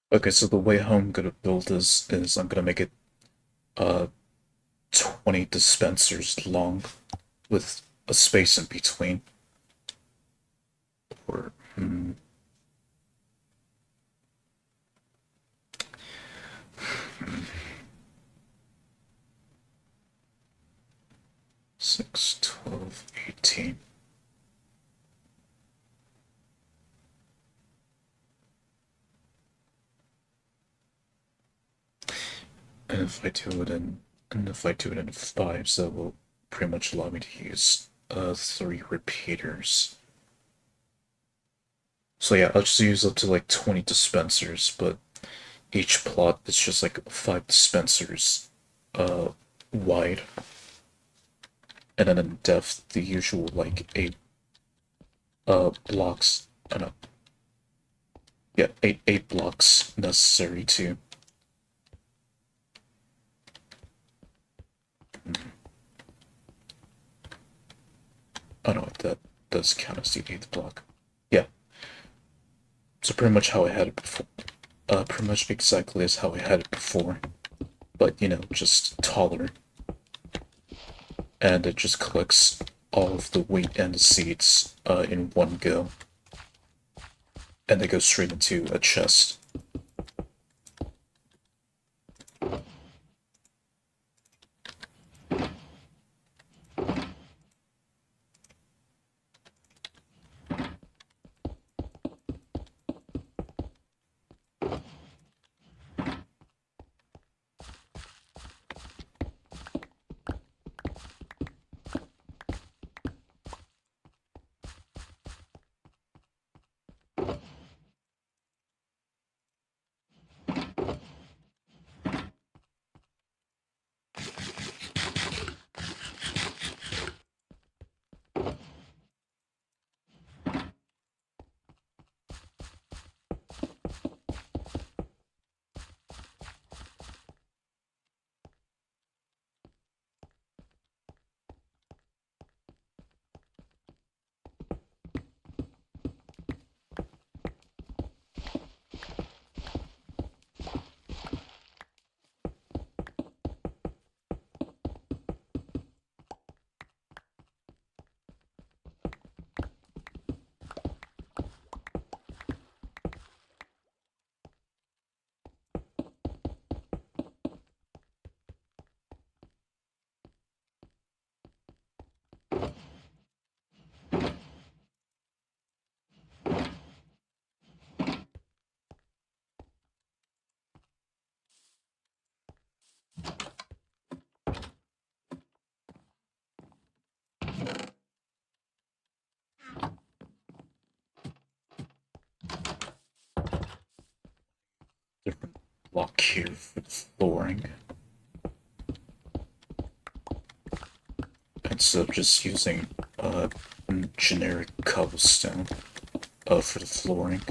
Okay, so the way how I'm gonna build this is I'm gonna make it uh 20 dispensers long with a space in between. Or 6, 12, 18. And if I do it in fives, that will pretty much allow me to use 3 repeaters. So yeah, I'll just use up to like 20 dispensers, but each plot is just like 5 dispensers uh wide. And then in depth, the usual like 8 blocks. I know. Yeah, eight blocks necessary to. Oh no, that does count as the 8th block. Yeah. So pretty much how I had it before. Pretty much exactly as how I had it before. But you know, just taller. And it just collects all of the wheat and the seeds in one go. And they go straight into a chest. block here for the flooring. Instead of just using generic cobblestone for the flooring.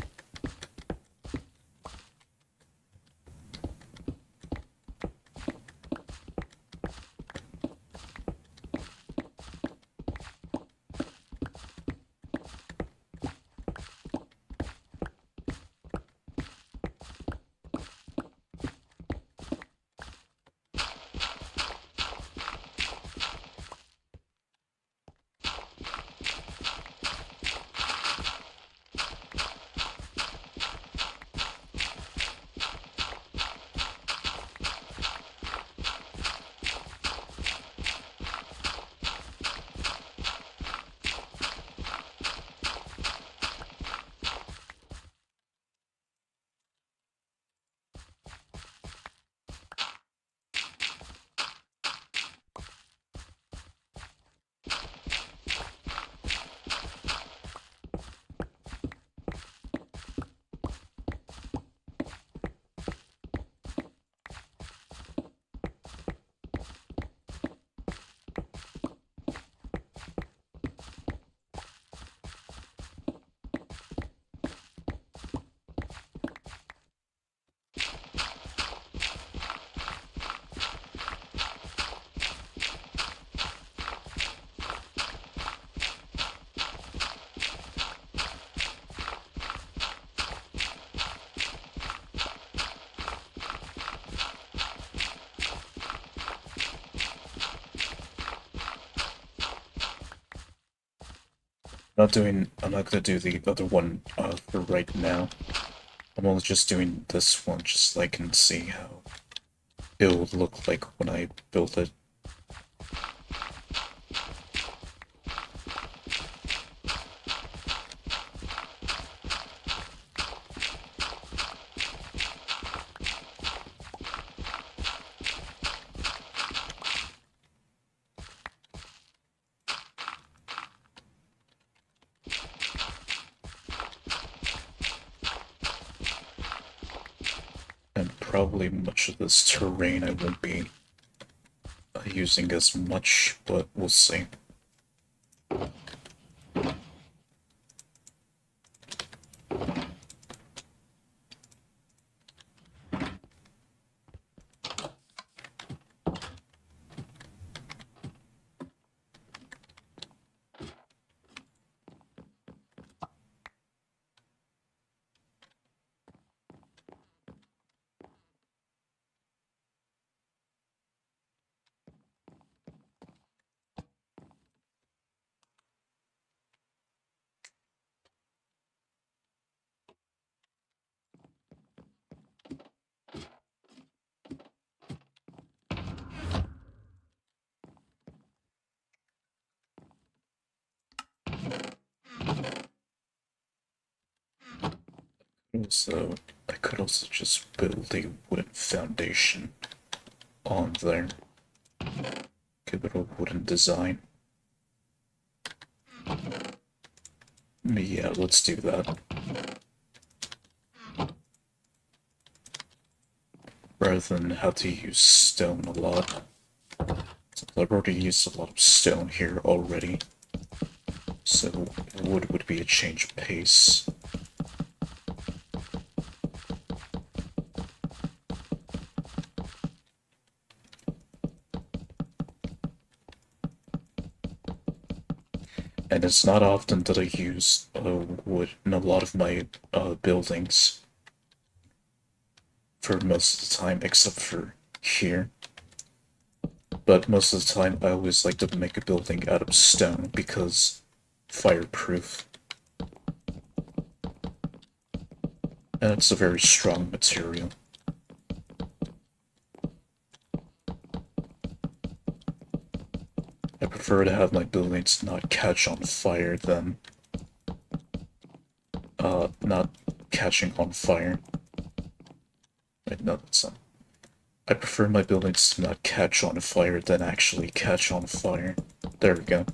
I'm not gonna do the other one for right now. I'm only just doing this one just so I can see how it will look like when I build it. And probably much of this terrain I won't be using as much, but we'll see. So I could also just build a wooden foundation on there. Give it a wooden design. Yeah, let's do that. Rather than have to use stone a lot. I've already used a lot of stone here already. So wood would be a change of pace. And it's not often that I use wood in a lot of my buildings. For most of the time, except for here. But most of the time, I always like to make a building out of stone because fireproof. And it's a very strong material. I prefer to have my buildings not catch on fire than not catching on fire. Wait, no, that's not. I prefer my buildings to not catch on fire than actually catch on fire. There we go.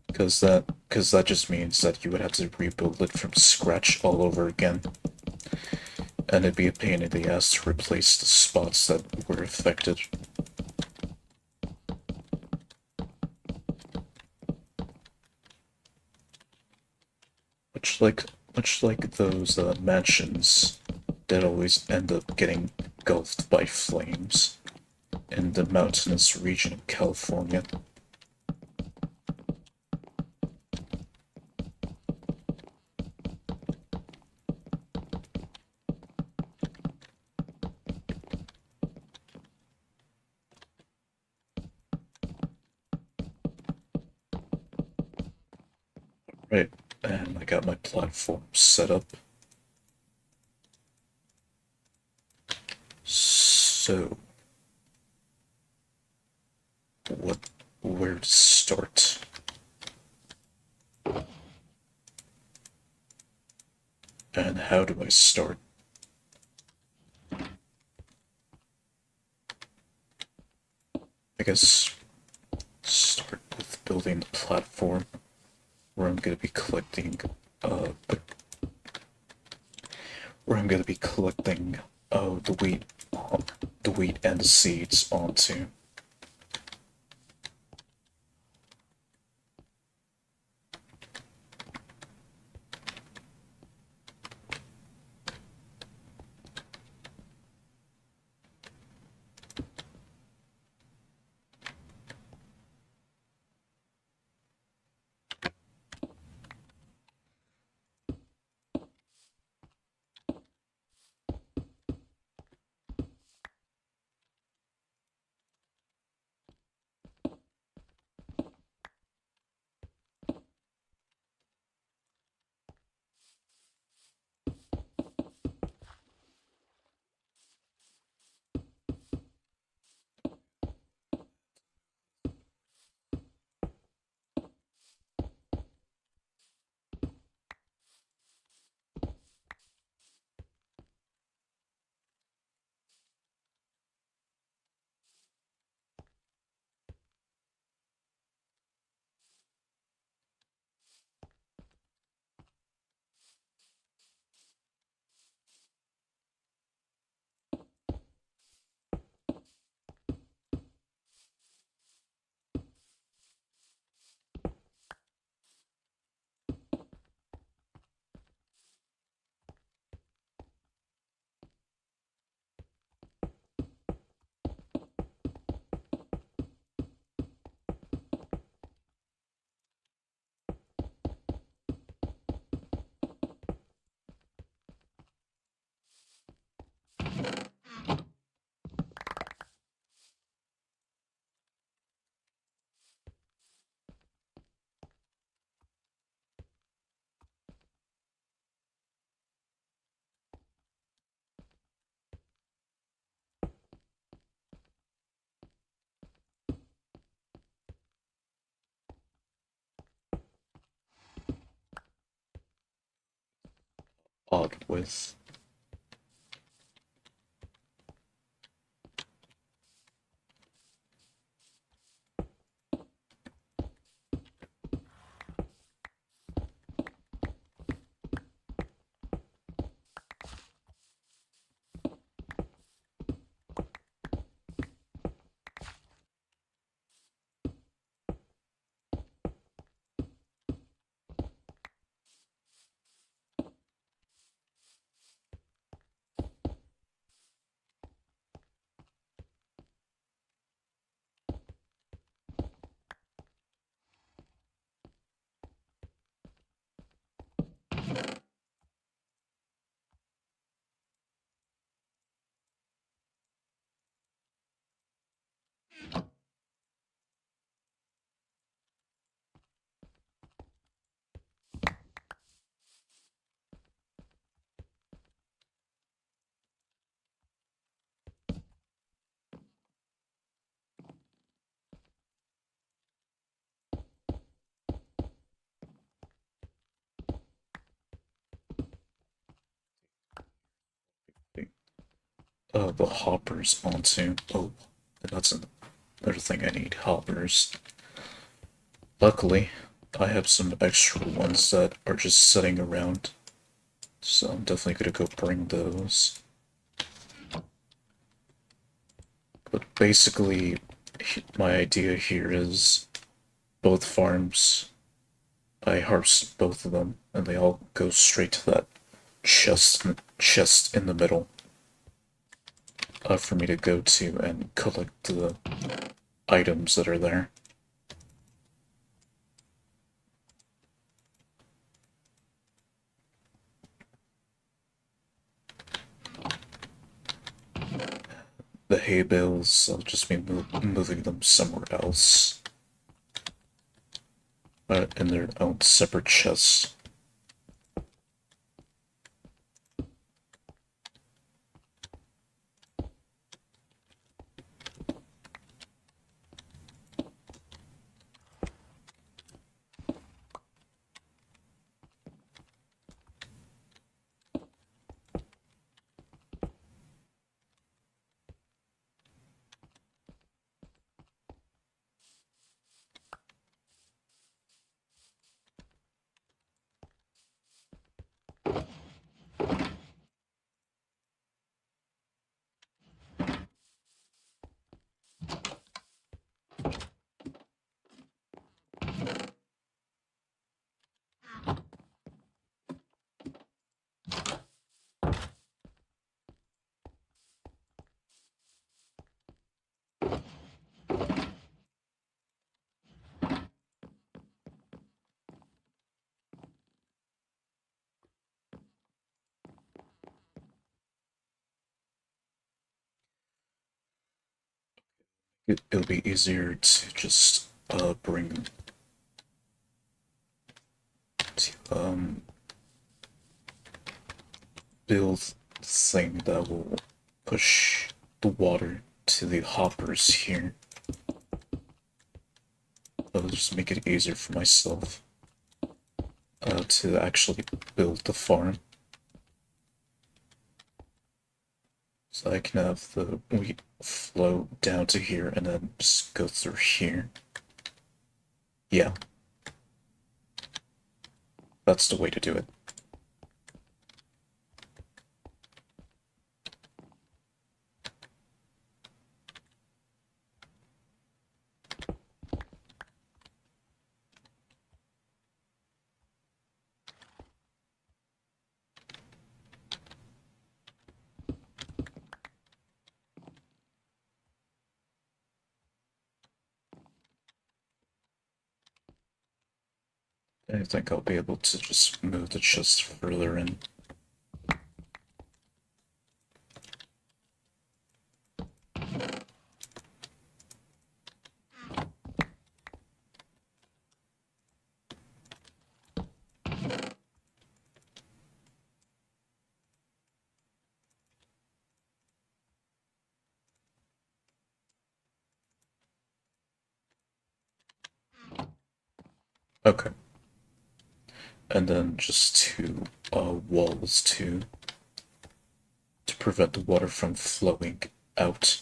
Because that just means that you would have to rebuild it from scratch all over again. and it'd be a pain in the ass to replace the spots that were affected. Much like much like those mansions that always end up getting engulfed by flames in the mountainous region of California. Right, and I got my platform set up. So, what, where to start? And how do I start? I guess start with building the platform where I'm gonna be collecting, uh, the, where I'm gonna be collecting, the the wheat and the seeds onto. Odd with. The hoppers onto. Oh, that's another thing I need, hoppers. Luckily, I have some extra ones that are just sitting around. So I'm definitely gonna go bring those. But basically, my idea here is both farms, I harvest both of them, and they all go straight to that chest in the middle for me to go to and collect the items that are there. The hay bales, I'll just be moving them somewhere else. In their own separate chests. It'll be easier to just bring to build thing that will push the water to the hoppers here. That'll just make it easier for myself to actually build the farm. So I can have the wheat flow down to here and then just go through here. Yeah, that's the way to do it. I think I'll be able to just move the chest further in. Okay. And then just two walls to prevent the water from flowing out.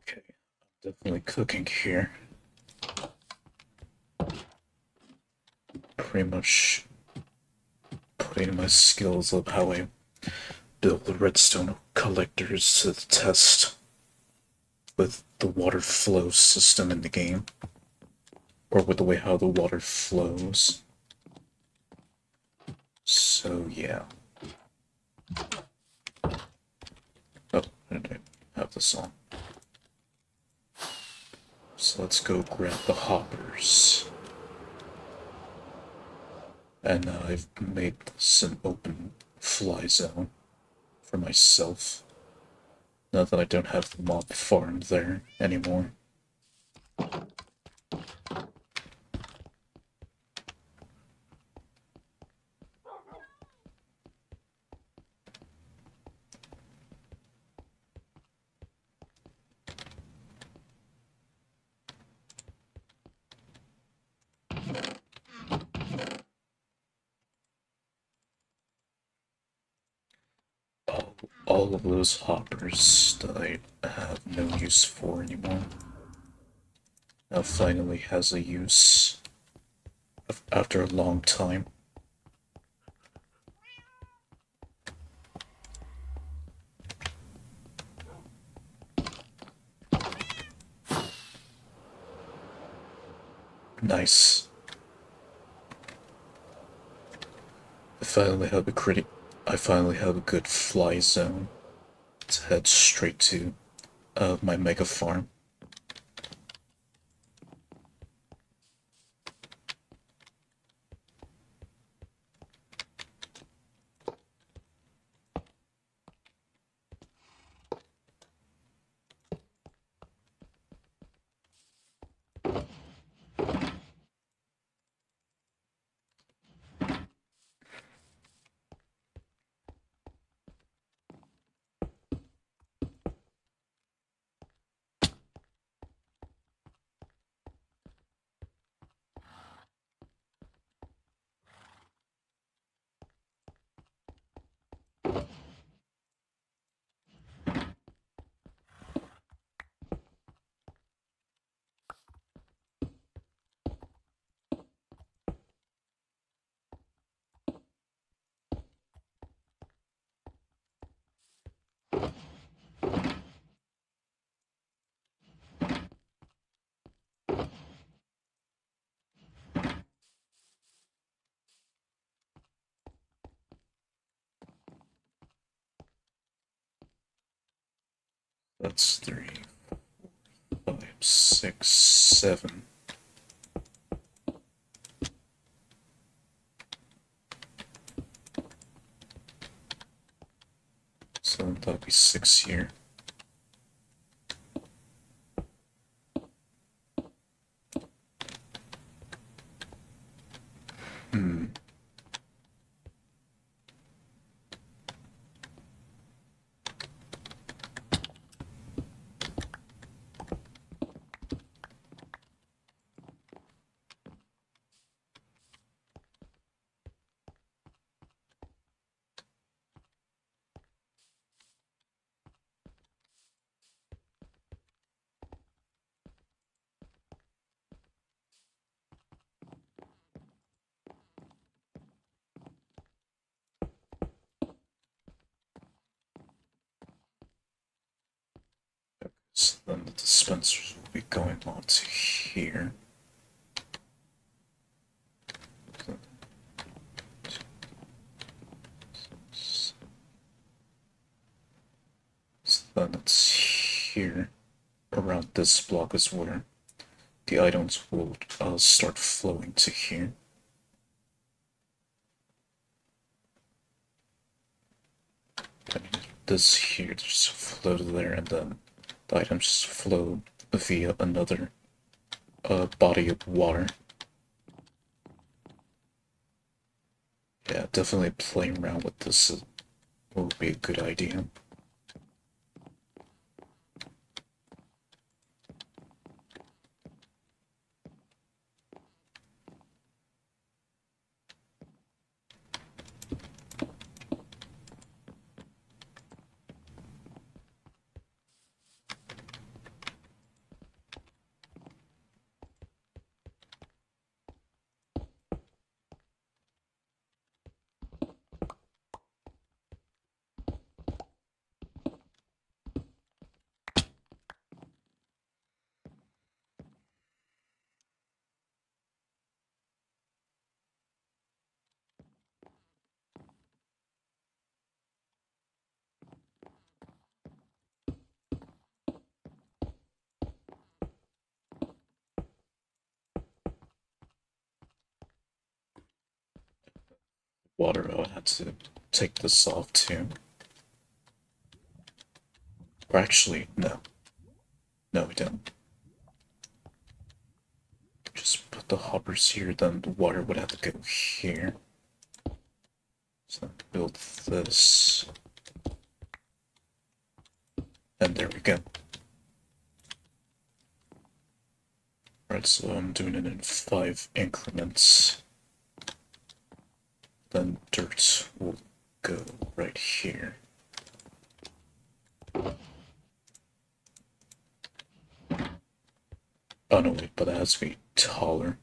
Okay, I'm definitely cooking here. Pretty much putting my skills of how I build the redstone collectors to the test with the water flow system in the game, or with the way how the water flows. So yeah. Oh, I didn't have this on. So let's go grab the hoppers. And I've made this an open fly zone for myself. Now that I don't have the mob farm there anymore. all of those hoppers that I have no use for anymore now finally has a use after a long time. Nice. I finally have a critic. I finally have a good fly zone to head straight to my mega farm. That's 3, 5, 6, 7. So that'll be 6 here. Hmm. So then the dispensers will be going on to here. So then it's here. Around this block is where the items will start flowing to here. And this here just flow to there, and then the items just flow via another body of water. Yeah, definitely playing around with this will be a good idea. Water, I'll have to take this off too. Or actually, no. No, we don't. Just put the hoppers here, then the water would have to go here. So build this. And there we go. Alright, so I'm doing it in 5 increments. Then dirt will go right here. Oh no, wait, but it has to be taller.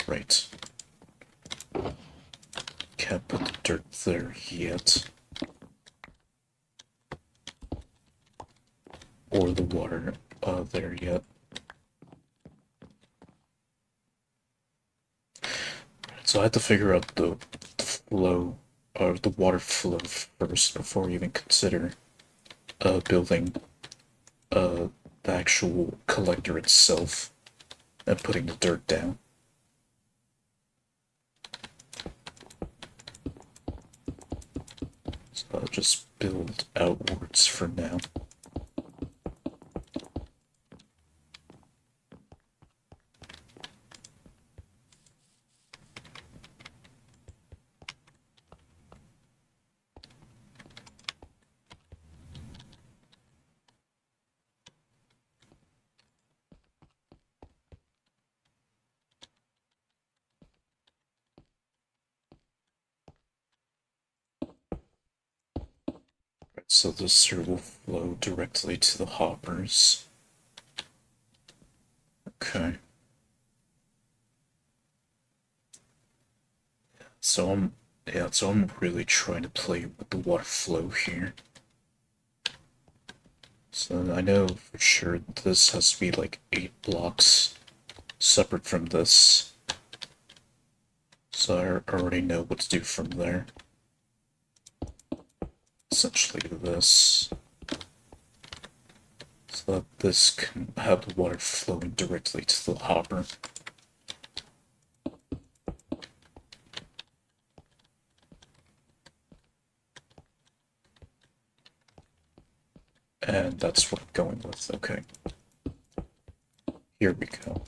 Right. Can't put the dirt there yet. Or the water there yet. So I had to figure out the flow, or the water flow first before we even consider building the actual collector itself and putting the dirt down. So I'll just build outwards for now. Right, so this here will flow directly to the hoppers. Okay. So I'm really trying to play with the water flow here. So I know for sure this has to be like 8 blocks separate from this. So I already know what to do from there. Essentially this. So that this can have the water flowing directly to the hopper. And that's what I'm going with. Okay. Here we go.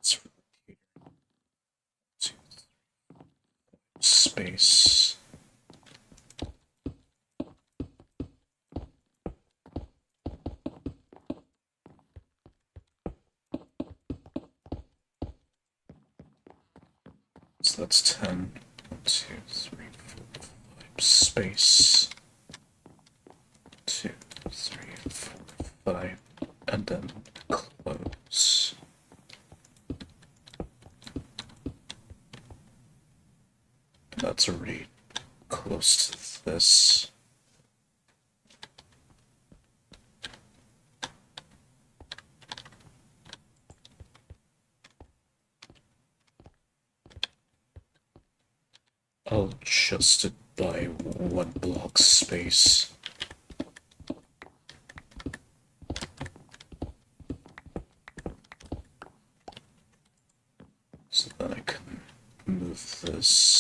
It's space. So that's 10. 1, 2, 3, 4, 5. Space. 2, 3, 4, 5. And then close. that's already close to this. I'll adjust it by 1 block space. So then I can move this.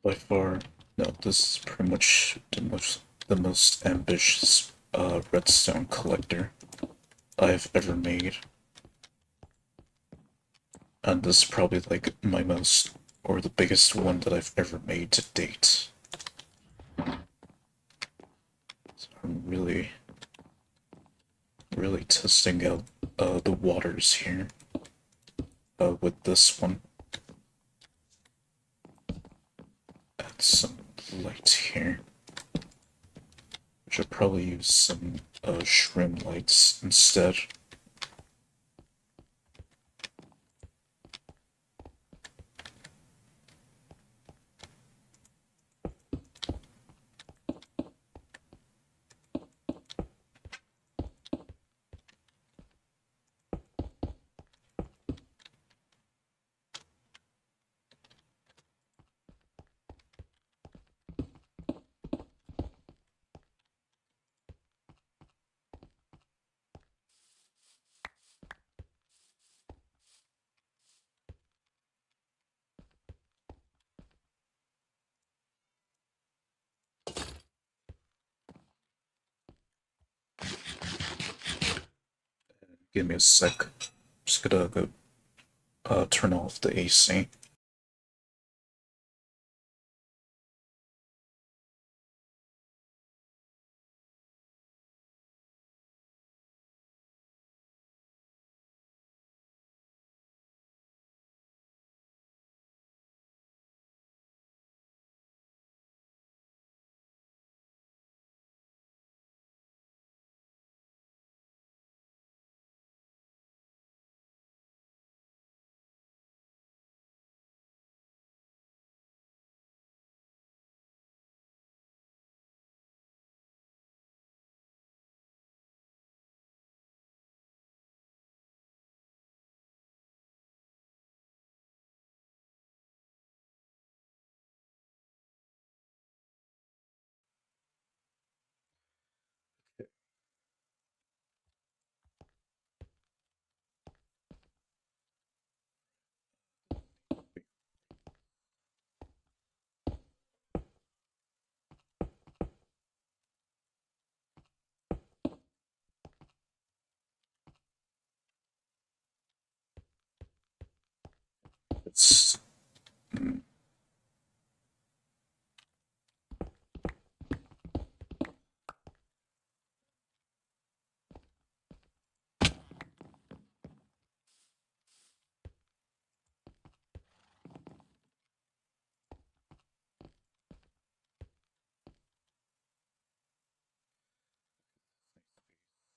By far, no, this is pretty much the most ambitious redstone collector I've ever made. And this is probably like my most, or the biggest one that I've ever made to date. So I'm really testing out the waters here with this one. Add some light here. Should probably use some shrimp lights instead. Give me a sec. Just gonna go turn off the AC. It's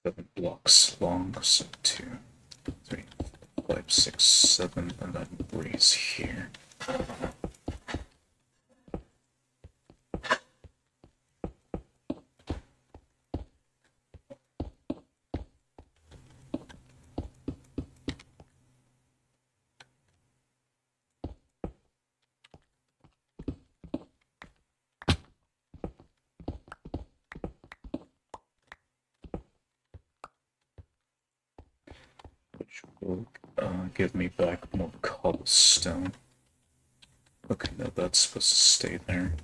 7 blocks long, so 2, 3, 4, 5, 6, 7, and then breeze here. Which will give me back more cobblestone. Okay, no, that's supposed to stay there.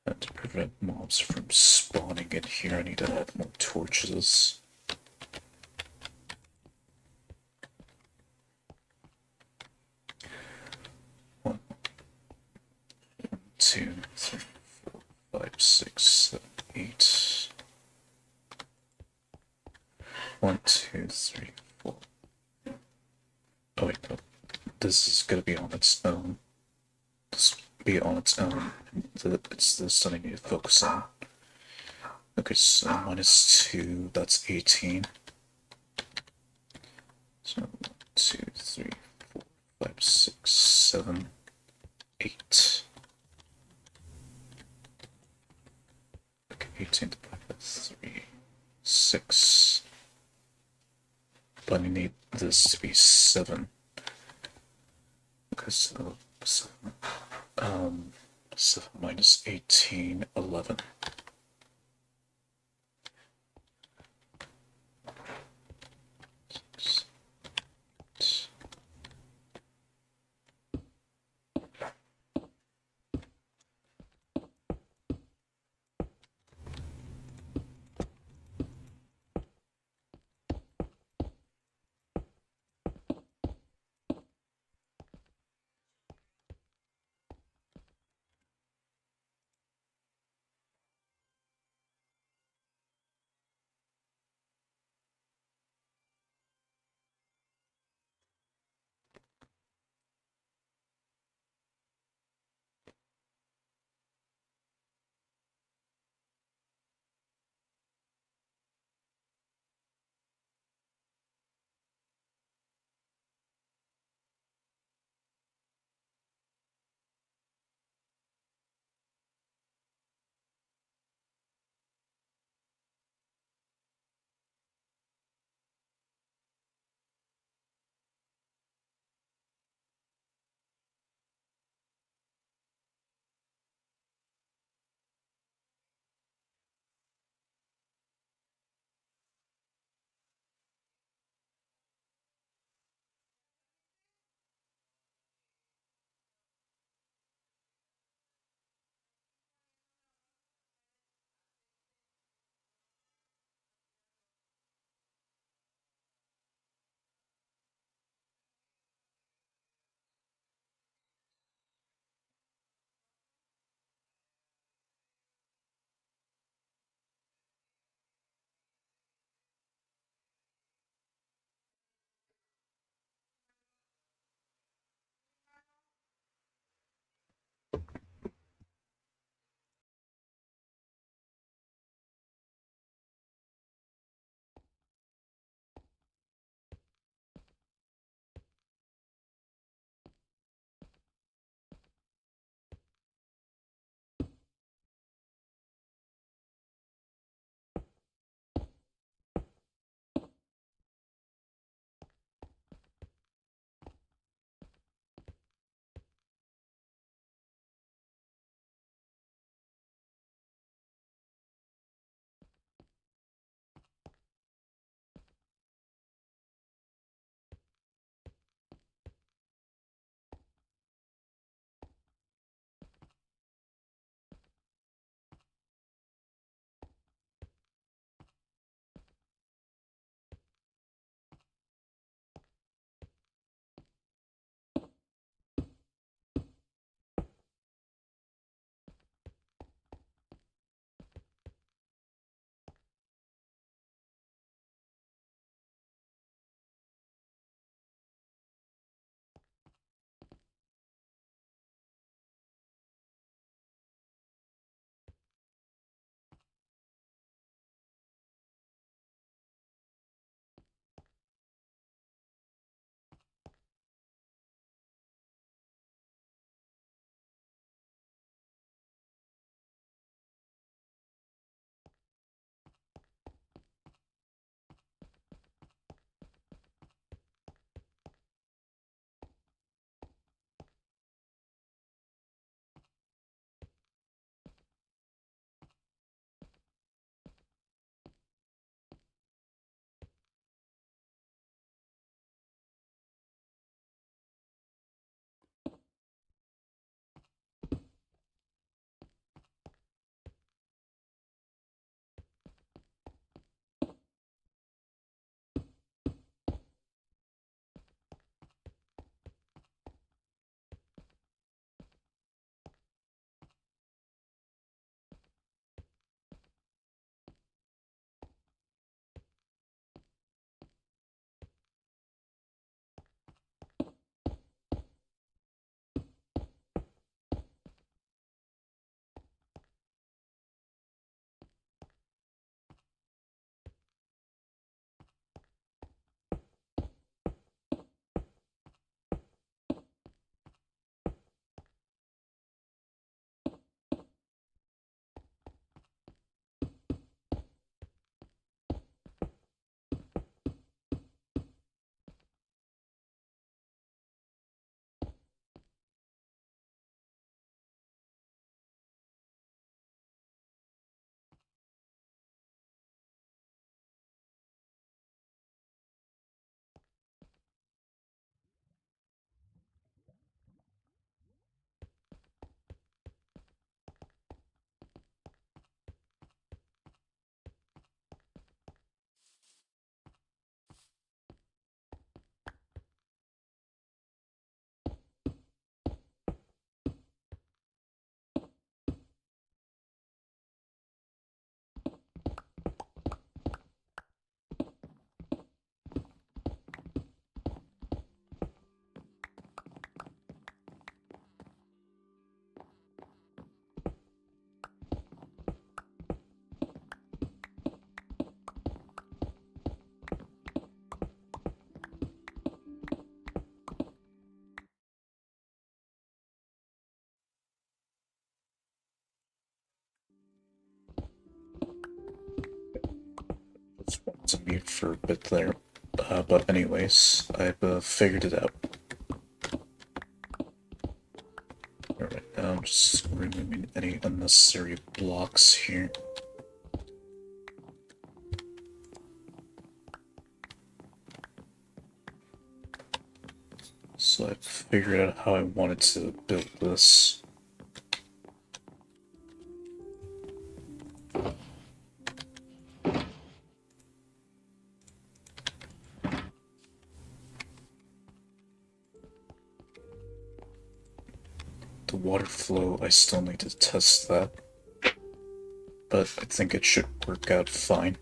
And to prevent mobs from spawning in here, I need to add more torches. One, 2, 3, 4, 5, 6, 7, 8. 1, 2, 3, 4. Oh wait, no. This is gonna be on its own. This will be on its own. It's this that I need to focus on. Okay, so -2, that's 18. So 1, 2, 3, 4, 5, 6, 7, 8. Okay, 18 divided by 3, 6. But I need this to be 7. Okay, so 7. 7 minus 18, 11. was on mute for a bit there. But anyways, I've figured it out. Alright, now I'm just removing any unnecessary blocks here. So I've figured out how I wanted to build this. The water flow, I still need to test that, but I think it should work out fine.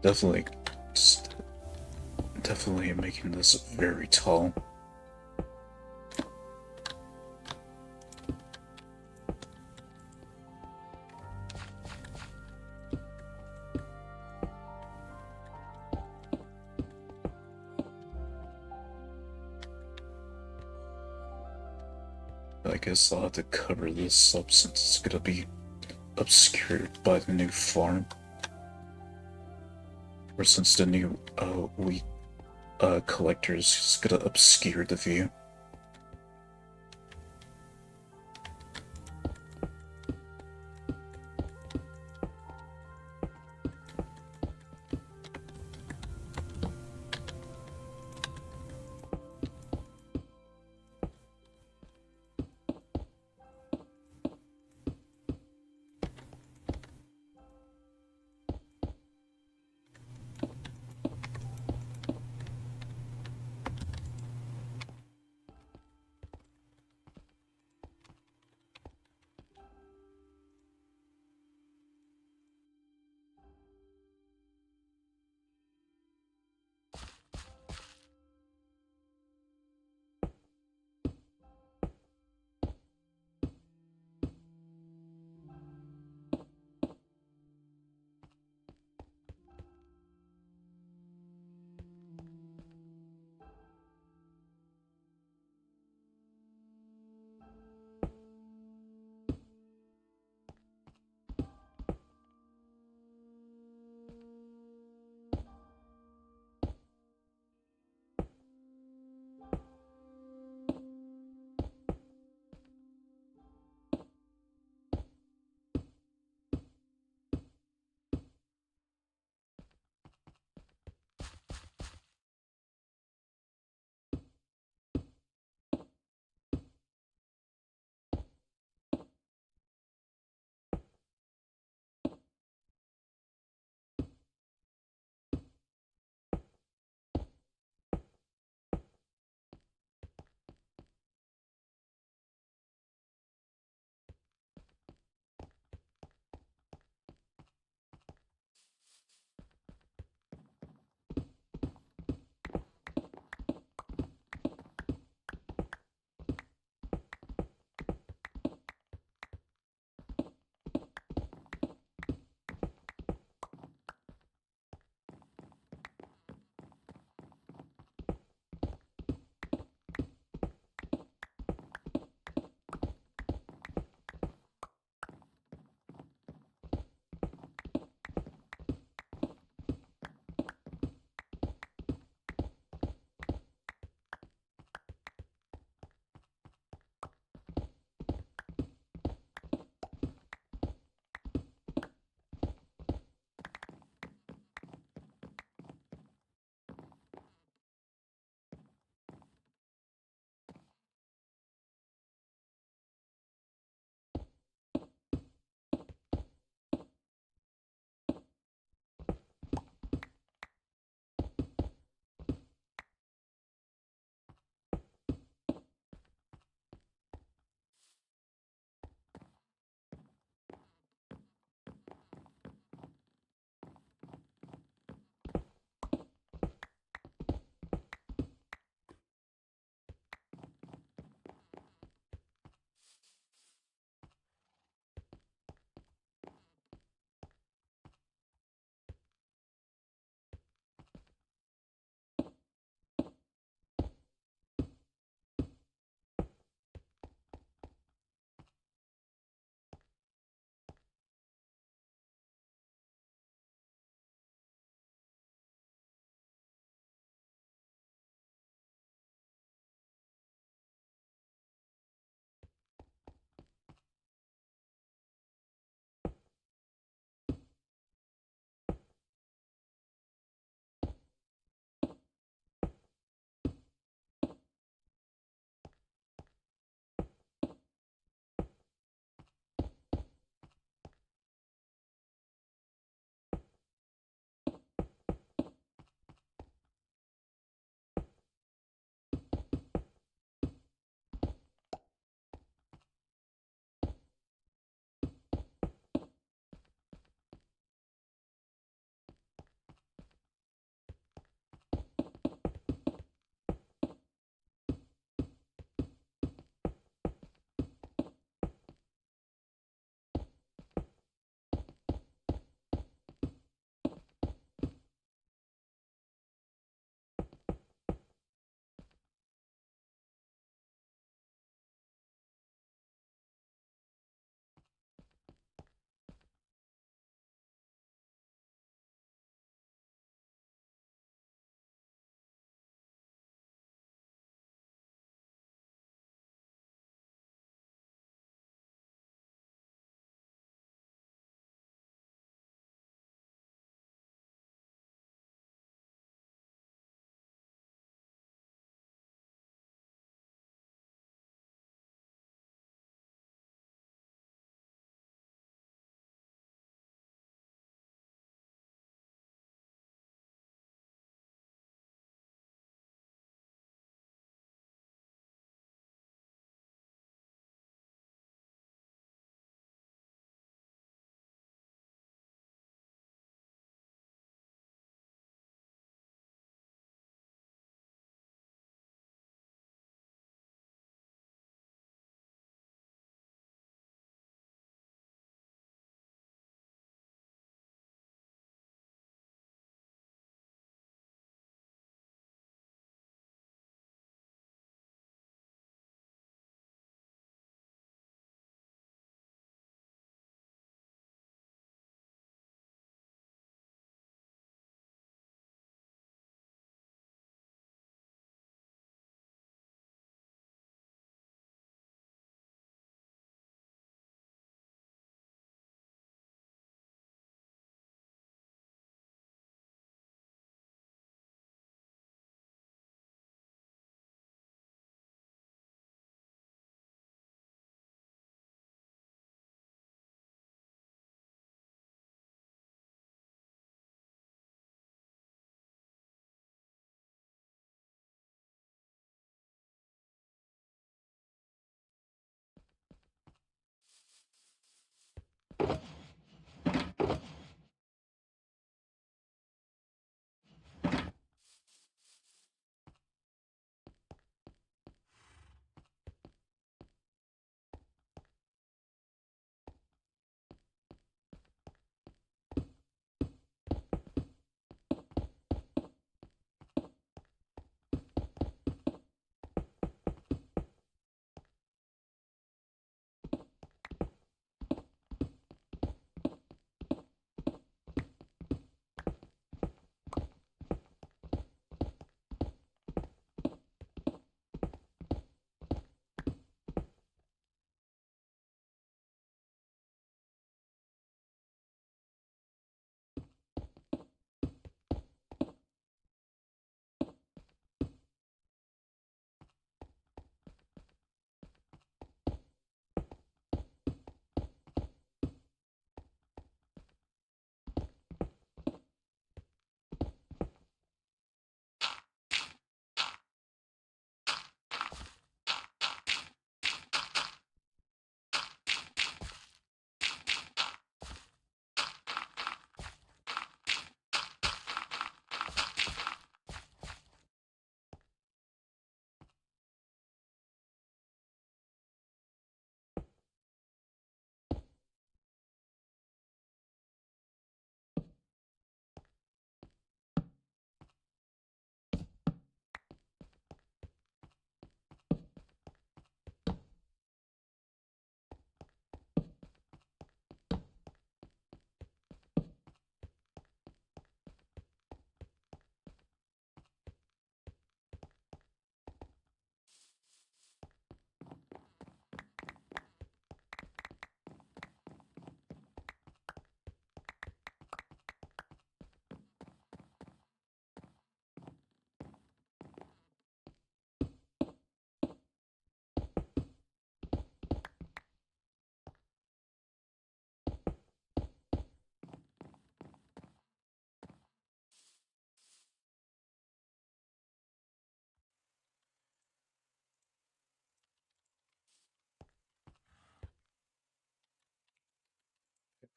Definitely, definitely making this very tall. I guess I'll have to cover this up since it's gonna be obscured by the new farm. Or since the new wheat collector is gonna obscure the view.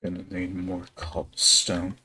Gonna need more cobblestone.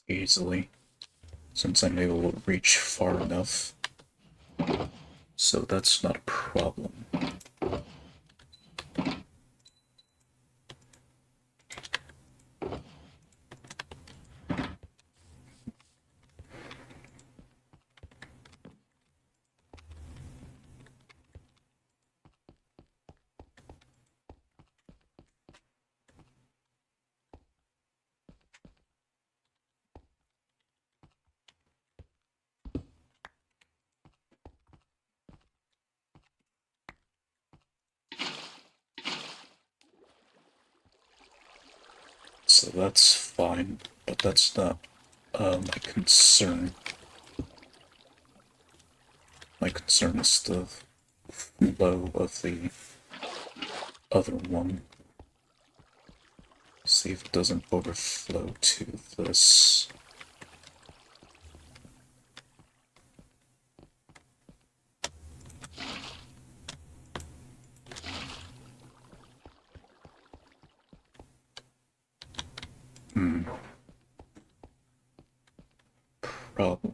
easily, since I'm able to reach far enough. So that's not a problem. So that's fine, but that's not my concern. My concern is the flow of the other one. See if it doesn't overflow to this. Problem.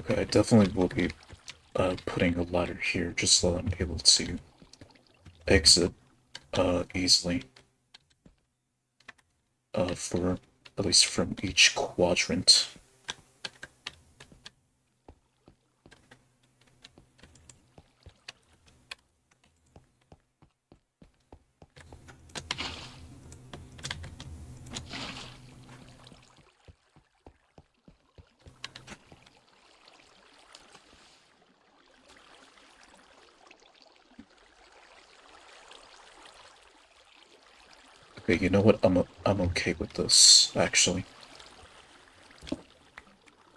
Okay, I definitely will be putting a ladder here just so I'm able to exit easily for at least from each quadrant. Okay, you know what? I'm okay with this, actually.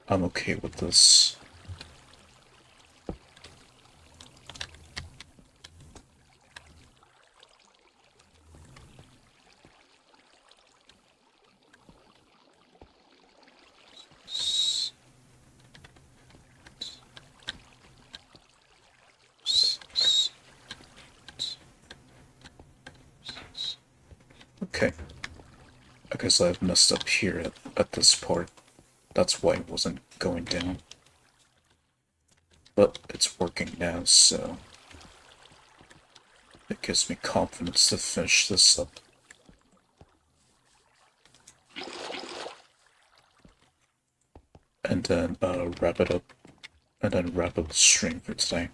I'm okay with this. Okay. I guess I've messed up here at this part. That's why it wasn't going down. But it's working now, so it gives me confidence to finish this up. And then wrap it up. And then wrap up the stream for today.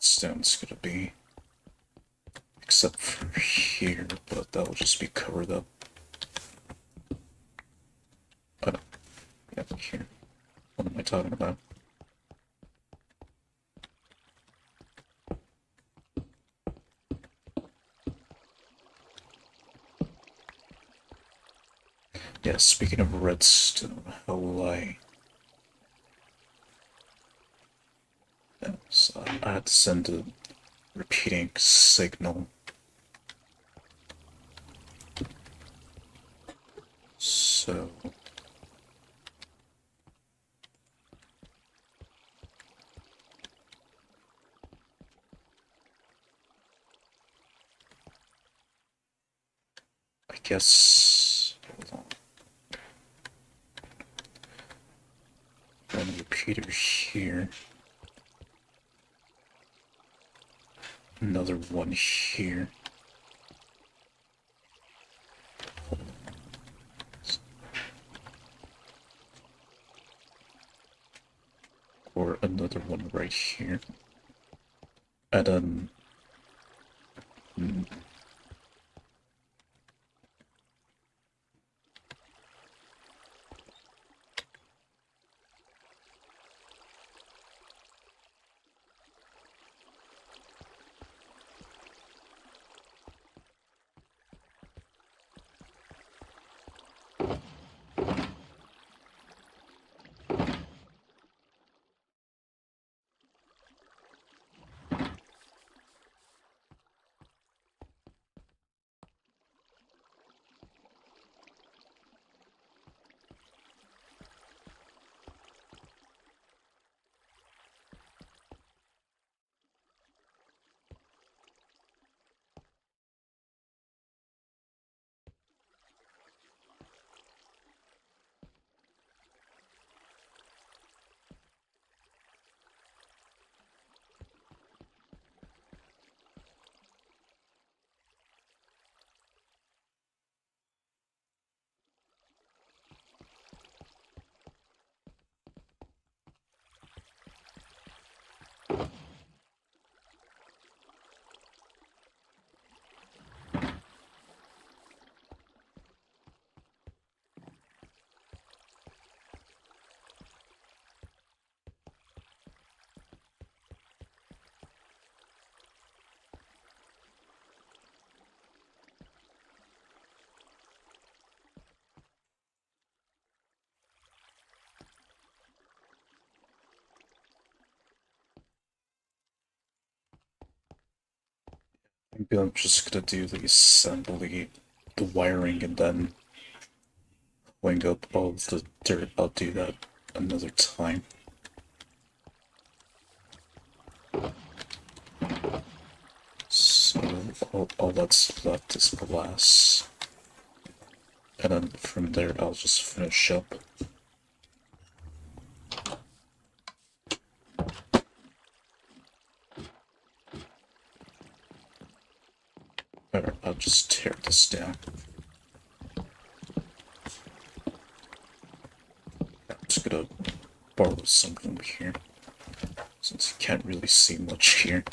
redstone's gonna be. Except for here, but that'll just be covered up. Oh, no. Yeah, here. What am I talking about? Yeah, speaking of redstone, how will I... Yeah, so I had to send a repeating signal. So... I guess... Hold on. One repeater here. Another one here. Or another one right here. And then... Maybe I'm just gonna do the assembly, the wiring, and then wing up all the dirt. I'll do that another time. So all that's left is glass. And then from there I'll just finish up. Alright, I'll just tear this down. I'm just gonna borrow something here, since you can't really see much here.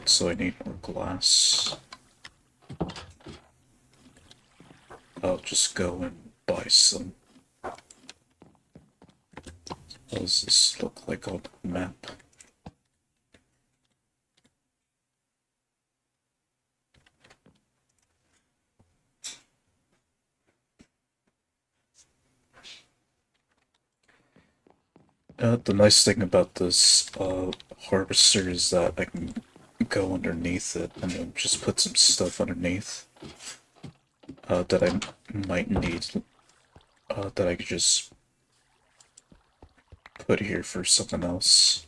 Right, so I need more glass. I'll just go and buy some. What does this look like on the map? The nice thing about this harvester is that I can go underneath it and then just put some stuff underneath that I might need, that I could just put here for something else.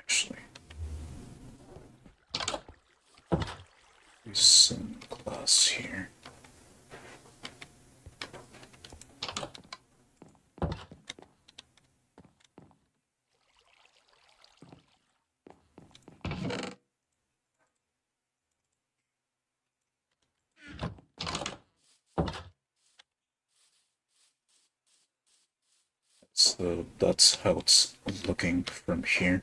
Actually, use some glass here. So that's how it's looking from here.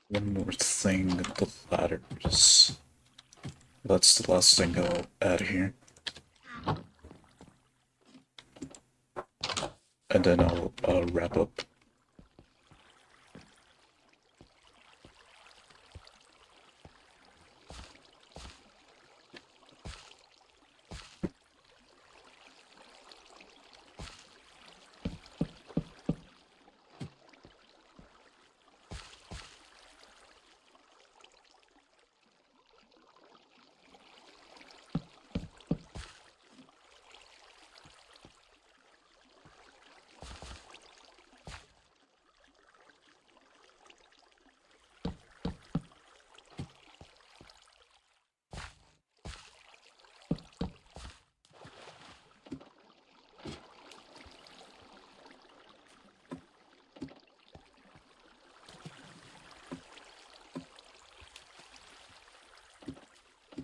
One more thing, the ladders. That's the last thing I'll add here. And then I'll wrap up.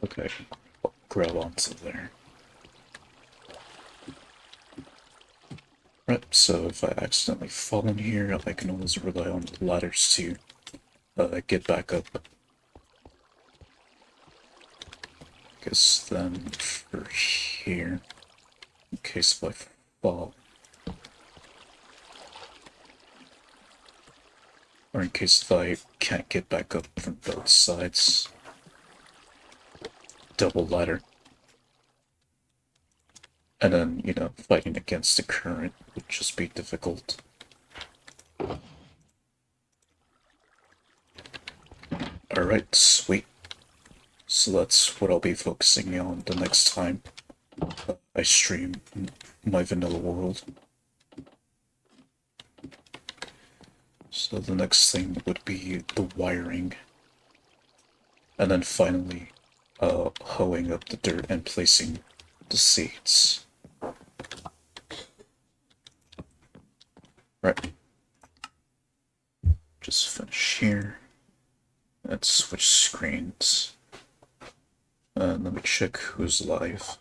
Okay, I'll grab onto there. Right, so if I accidentally fall in here, I can always rely on the ladders to get back up. Guess then for here, in case if I fall, or in case if I can't get back up from both sides, double ladder. And then, you know, fighting against the current would just be difficult. Alright, sweet. So that's what I'll be focusing on the next time I stream my vanilla world. So the next thing would be the wiring. And then finally, hoeing up the dirt and placing the seeds. Right. Just finish here. And switch screens. And let me check who's live.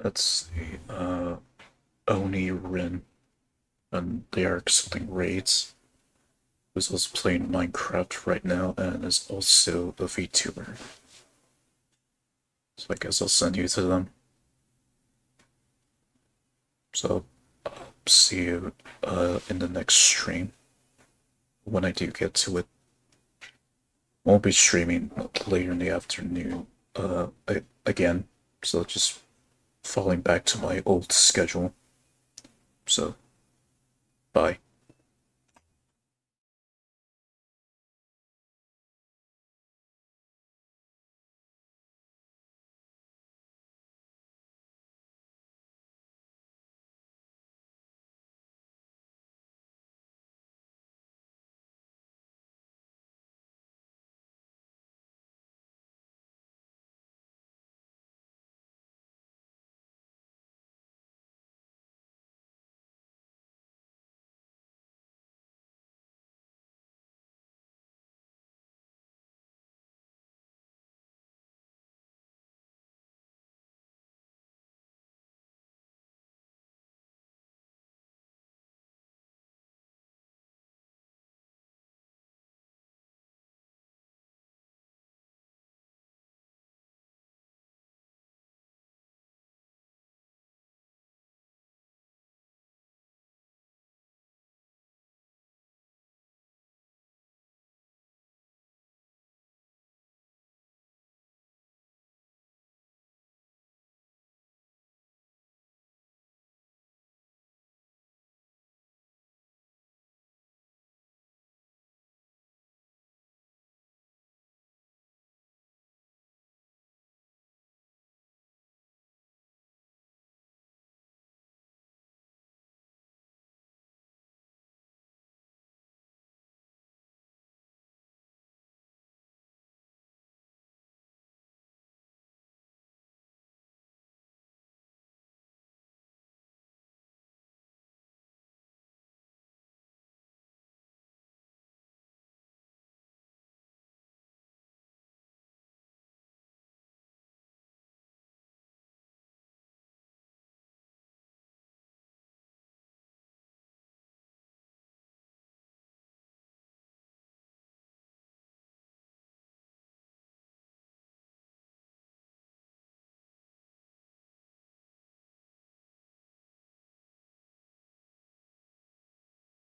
Let's see. Oni Rin, and they are accepting raids. Who's also playing Minecraft right now and is also a VTuber. So I guess I'll send you to them. So see you in the next stream when I do get to it. Won't be streaming later in the afternoon again, so just falling back to my old schedule. So, bye.